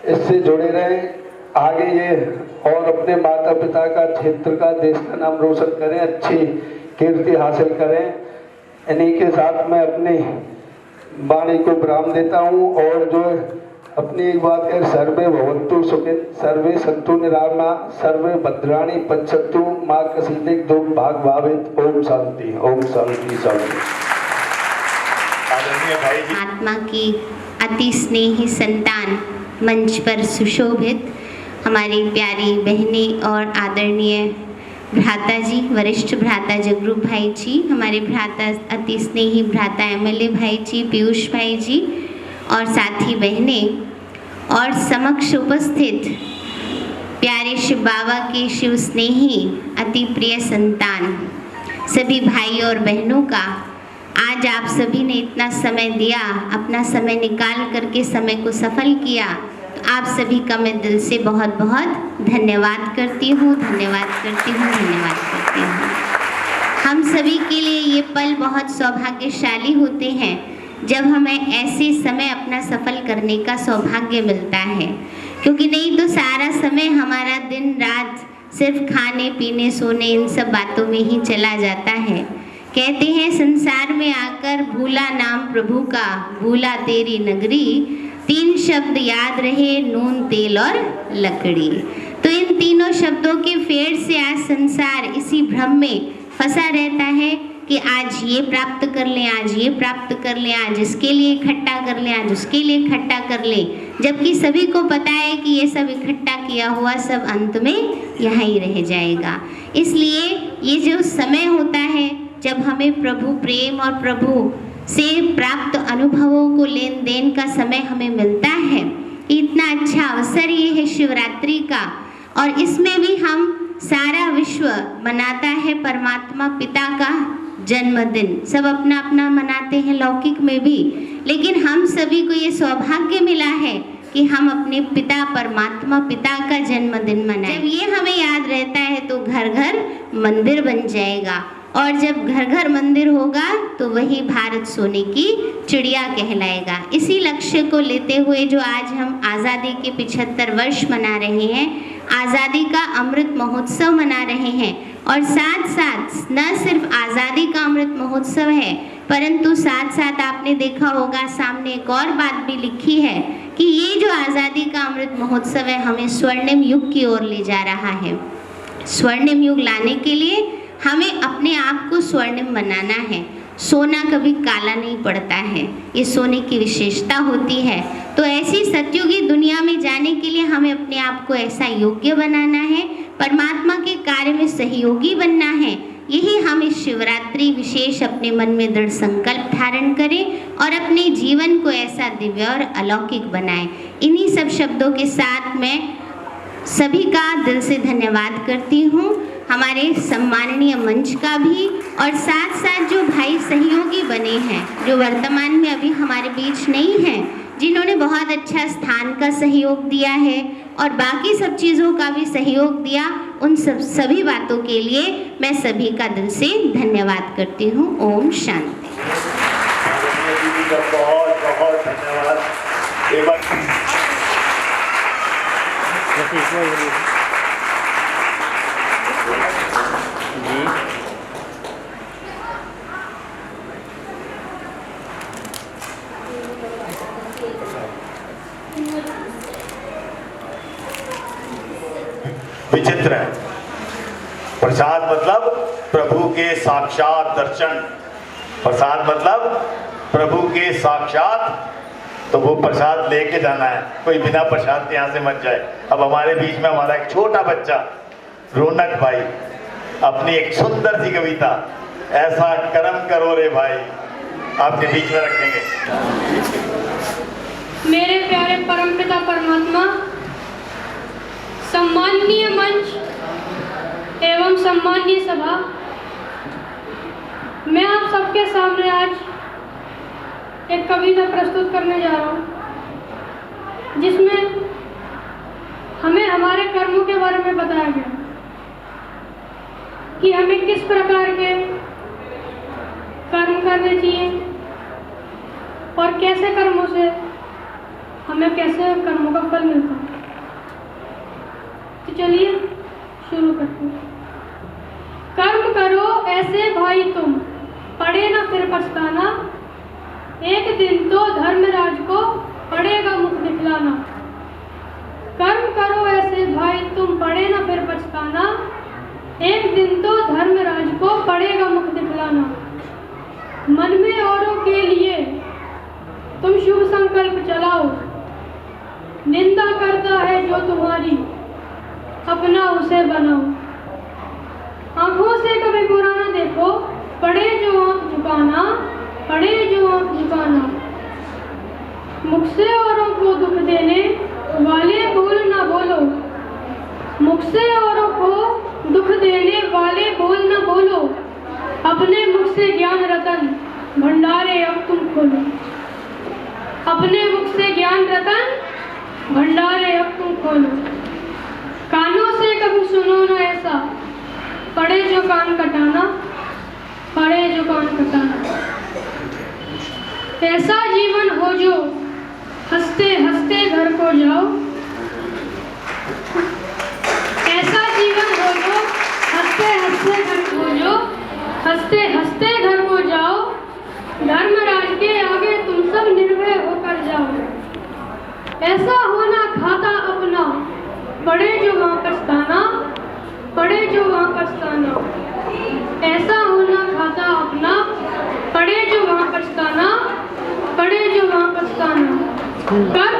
इससे जुड़े रहें आगे ये, और अपने माता पिता का, क्षेत्र का, देश का नाम रोशन करें, अच्छी कीर्ति हासिल करें। इन्हीं के साथ मैं अपनी वाणी को विराम देता हूँ। और जो अपनी एक बात है, सर्वे भवन्तु सुखिन, सर्वे सन्तु निरामया, सर्वे भद्राणि पश्यन्तु, माँ कसीदिक दुख भाग भावित। ओम शांति, ओम शांति, शांति। आत्मा की अति स्नेही संतान मंच पर सुशोभित हमारी प्यारी बहनें और आदरणीय भ्राता जी, वरिष्ठ भ्राता जगरूप भाई जी, हमारे भ्राता अति स्नेही भ्राता एमएलए भाई जी, पीयूष भाई जी, और साथी बहनें, और समक्ष उपस्थित प्यारे शिव बाबा के शिव स्नेही अति प्रिय संतान सभी भाई और बहनों का आज आप सभी ने इतना समय दिया, अपना समय निकाल करके समय को सफल किया, तो आप सभी का मैं दिल से बहुत बहुत धन्यवाद करती हूँ, धन्यवाद करती हूँ, धन्यवाद करती हूँ। हम सभी के लिए ये पल बहुत सौभाग्यशाली होते हैं जब हमें ऐसे समय अपना सफल करने का सौभाग्य मिलता है, क्योंकि नहीं तो सारा समय हमारा दिन रात सिर्फ खाने पीने सोने इन सब बातों में ही चला जाता है। कहते हैं संसार में आकर भूला नाम प्रभु का, भूला तेरी नगरी, 3 शब्द याद रहे, नून तेल और लकड़ी। तो इन तीनों शब्दों के फेर से आज संसार इसी भ्रम में फंसा रहता है कि आज ये प्राप्त कर लें, आज ये प्राप्त कर लें, आज इसके लिए इकट्ठा कर लें, आज उसके लिए इकट्ठा कर लें, जबकि सभी को पता है कि ये सब इकट्ठा किया हुआ सब अंत में यहाँ ही रह जाएगा। इसलिए ये जो समय होता है जब हमें प्रभु प्रेम और प्रभु से प्राप्त अनुभवों को लेन देन का समय हमें मिलता है, इतना अच्छा अवसर ये है शिवरात्रि का। और इसमें भी हम सारा विश्व मनाता है परमात्मा पिता का जन्मदिन, सब अपना अपना मनाते हैं लौकिक में भी, लेकिन हम सभी को ये सौभाग्य मिला है कि हम अपने पिता परमात्मा पिता का जन्मदिन मनाएं। जब ये हमें याद रहता है तो घर घर मंदिर बन जाएगा, और जब घर घर मंदिर होगा तो वही भारत सोने की चिड़िया कहलाएगा। इसी लक्ष्य को लेते हुए जो आज हम आज़ादी के 75 वर्ष मना रहे हैं, आज़ादी का अमृत महोत्सव मना रहे हैं, और साथ साथ न सिर्फ आज़ादी का अमृत महोत्सव है, परंतु साथ साथ आपने देखा होगा सामने एक और बात भी लिखी है कि ये जो आज़ादी का अमृत महोत्सव है हमें स्वर्णिम युग की ओर ले जा रहा है। स्वर्णिम युग लाने के लिए हमें अपने आप को स्वर्णिम बनाना है। सोना कभी काला नहीं पड़ता है, ये सोने की विशेषता होती है। तो ऐसी सतयुगी दुनिया में जाने के लिए हमें अपने आप को ऐसा योग्य बनाना है, परमात्मा के कार्य में सहयोगी बनना है। यही हम इस शिवरात्रि विशेष अपने मन में दृढ़ संकल्प धारण करें और अपने जीवन को ऐसा दिव्य और अलौकिक बनाएं। इन्हीं सब शब्दों के साथ मैं सभी का दिल से धन्यवाद करती हूँ, हमारे सम्माननीय मंच का भी, और साथ साथ जो भाई सहयोगी बने हैं जो वर्तमान में अभी हमारे बीच नहीं हैं, जिन्होंने बहुत अच्छा स्थान का सहयोग दिया है और बाकी सब चीज़ों का भी सहयोग दिया, उन सभी बातों के लिए मैं सभी का दिल से धन्यवाद करती हूँ। ओम शांति। बहुत बहुत धन्यवाद। एक बार विचित्र है। प्रसाद मतलब प्रभु के साक्षात दर्शन, प्रसाद मतलब प्रभु के साक्षात, तो वो प्रसाद लेके जाना है, कोई बिना प्रसाद के यहाँ से मत जाए। अब हमारे बीच में हमारा एक छोटा बच्चा रौनक भाई अपनी एक सुंदर सी कविता ऐसा कर्म करो रे भाई आपके बीच में रखेंगे। मेरे प्यारे परमपिता परमात्मा, सम्माननीय मंच एवं सम्माननीय सभा, मैं आप सबके सामने आज एक कविता प्रस्तुत करने जा रहा हूँ, जिसमें हमें हमारे कर्मों के बारे में बताया गया कि हमें किस प्रकार के कर्म करने चाहिए और कैसे कर्मों से हमें कैसे कर्मों का फल मिलता है। तो चलिए शुरू करते हैं। कर्म करो ऐसे भाई तुम, पड़े ना फिर पछताना, एक दिन तो धर्मराज को पड़ेगा मुख दिखलाना। कर्म करो ऐसे भाई तुम, पड़े ना फिर पछताना, एक दिन तो धर्मराज को पड़ेगा मुख दिखलाना। मन में औरों के लिए तुम शुभ संकल्प चलाओ, निंदा करता है जो तुम्हारी अपना उसे बनाओ। आंखों से कभी बुरा न देखो, पड़े जो आंख झुकाना, पड़े जो आंख झुकाना। मुख से औरों को दुख देने वाले बोल ना बोलो, मुख से औरों को दुख देने वाले बोल ना बोलो। अपने मुख से ज्ञान रतन भंडारे अब तुम खोलो, अपने मुख से ज्ञान रतन भंडारे अब तुम खोलो। कानों से कभी सुनो ना ऐसा, पड़े जो कान कटाना, पड़े जो कान कटाना। ऐसा जीवन हो जो हंसते हंसते घर को जाओ, ऐसा जीवन हो जो हंसते हंसते घर को जो हंसते हंसते ऐसा होना खाता अपना, पड़े जो वहाँ पछताना, पड़े जो वहाँ पछताना। ऐसा होना खाता अपना, पड़े जो वहाँ पछताना, पड़े जो वहाँ पछताना। कर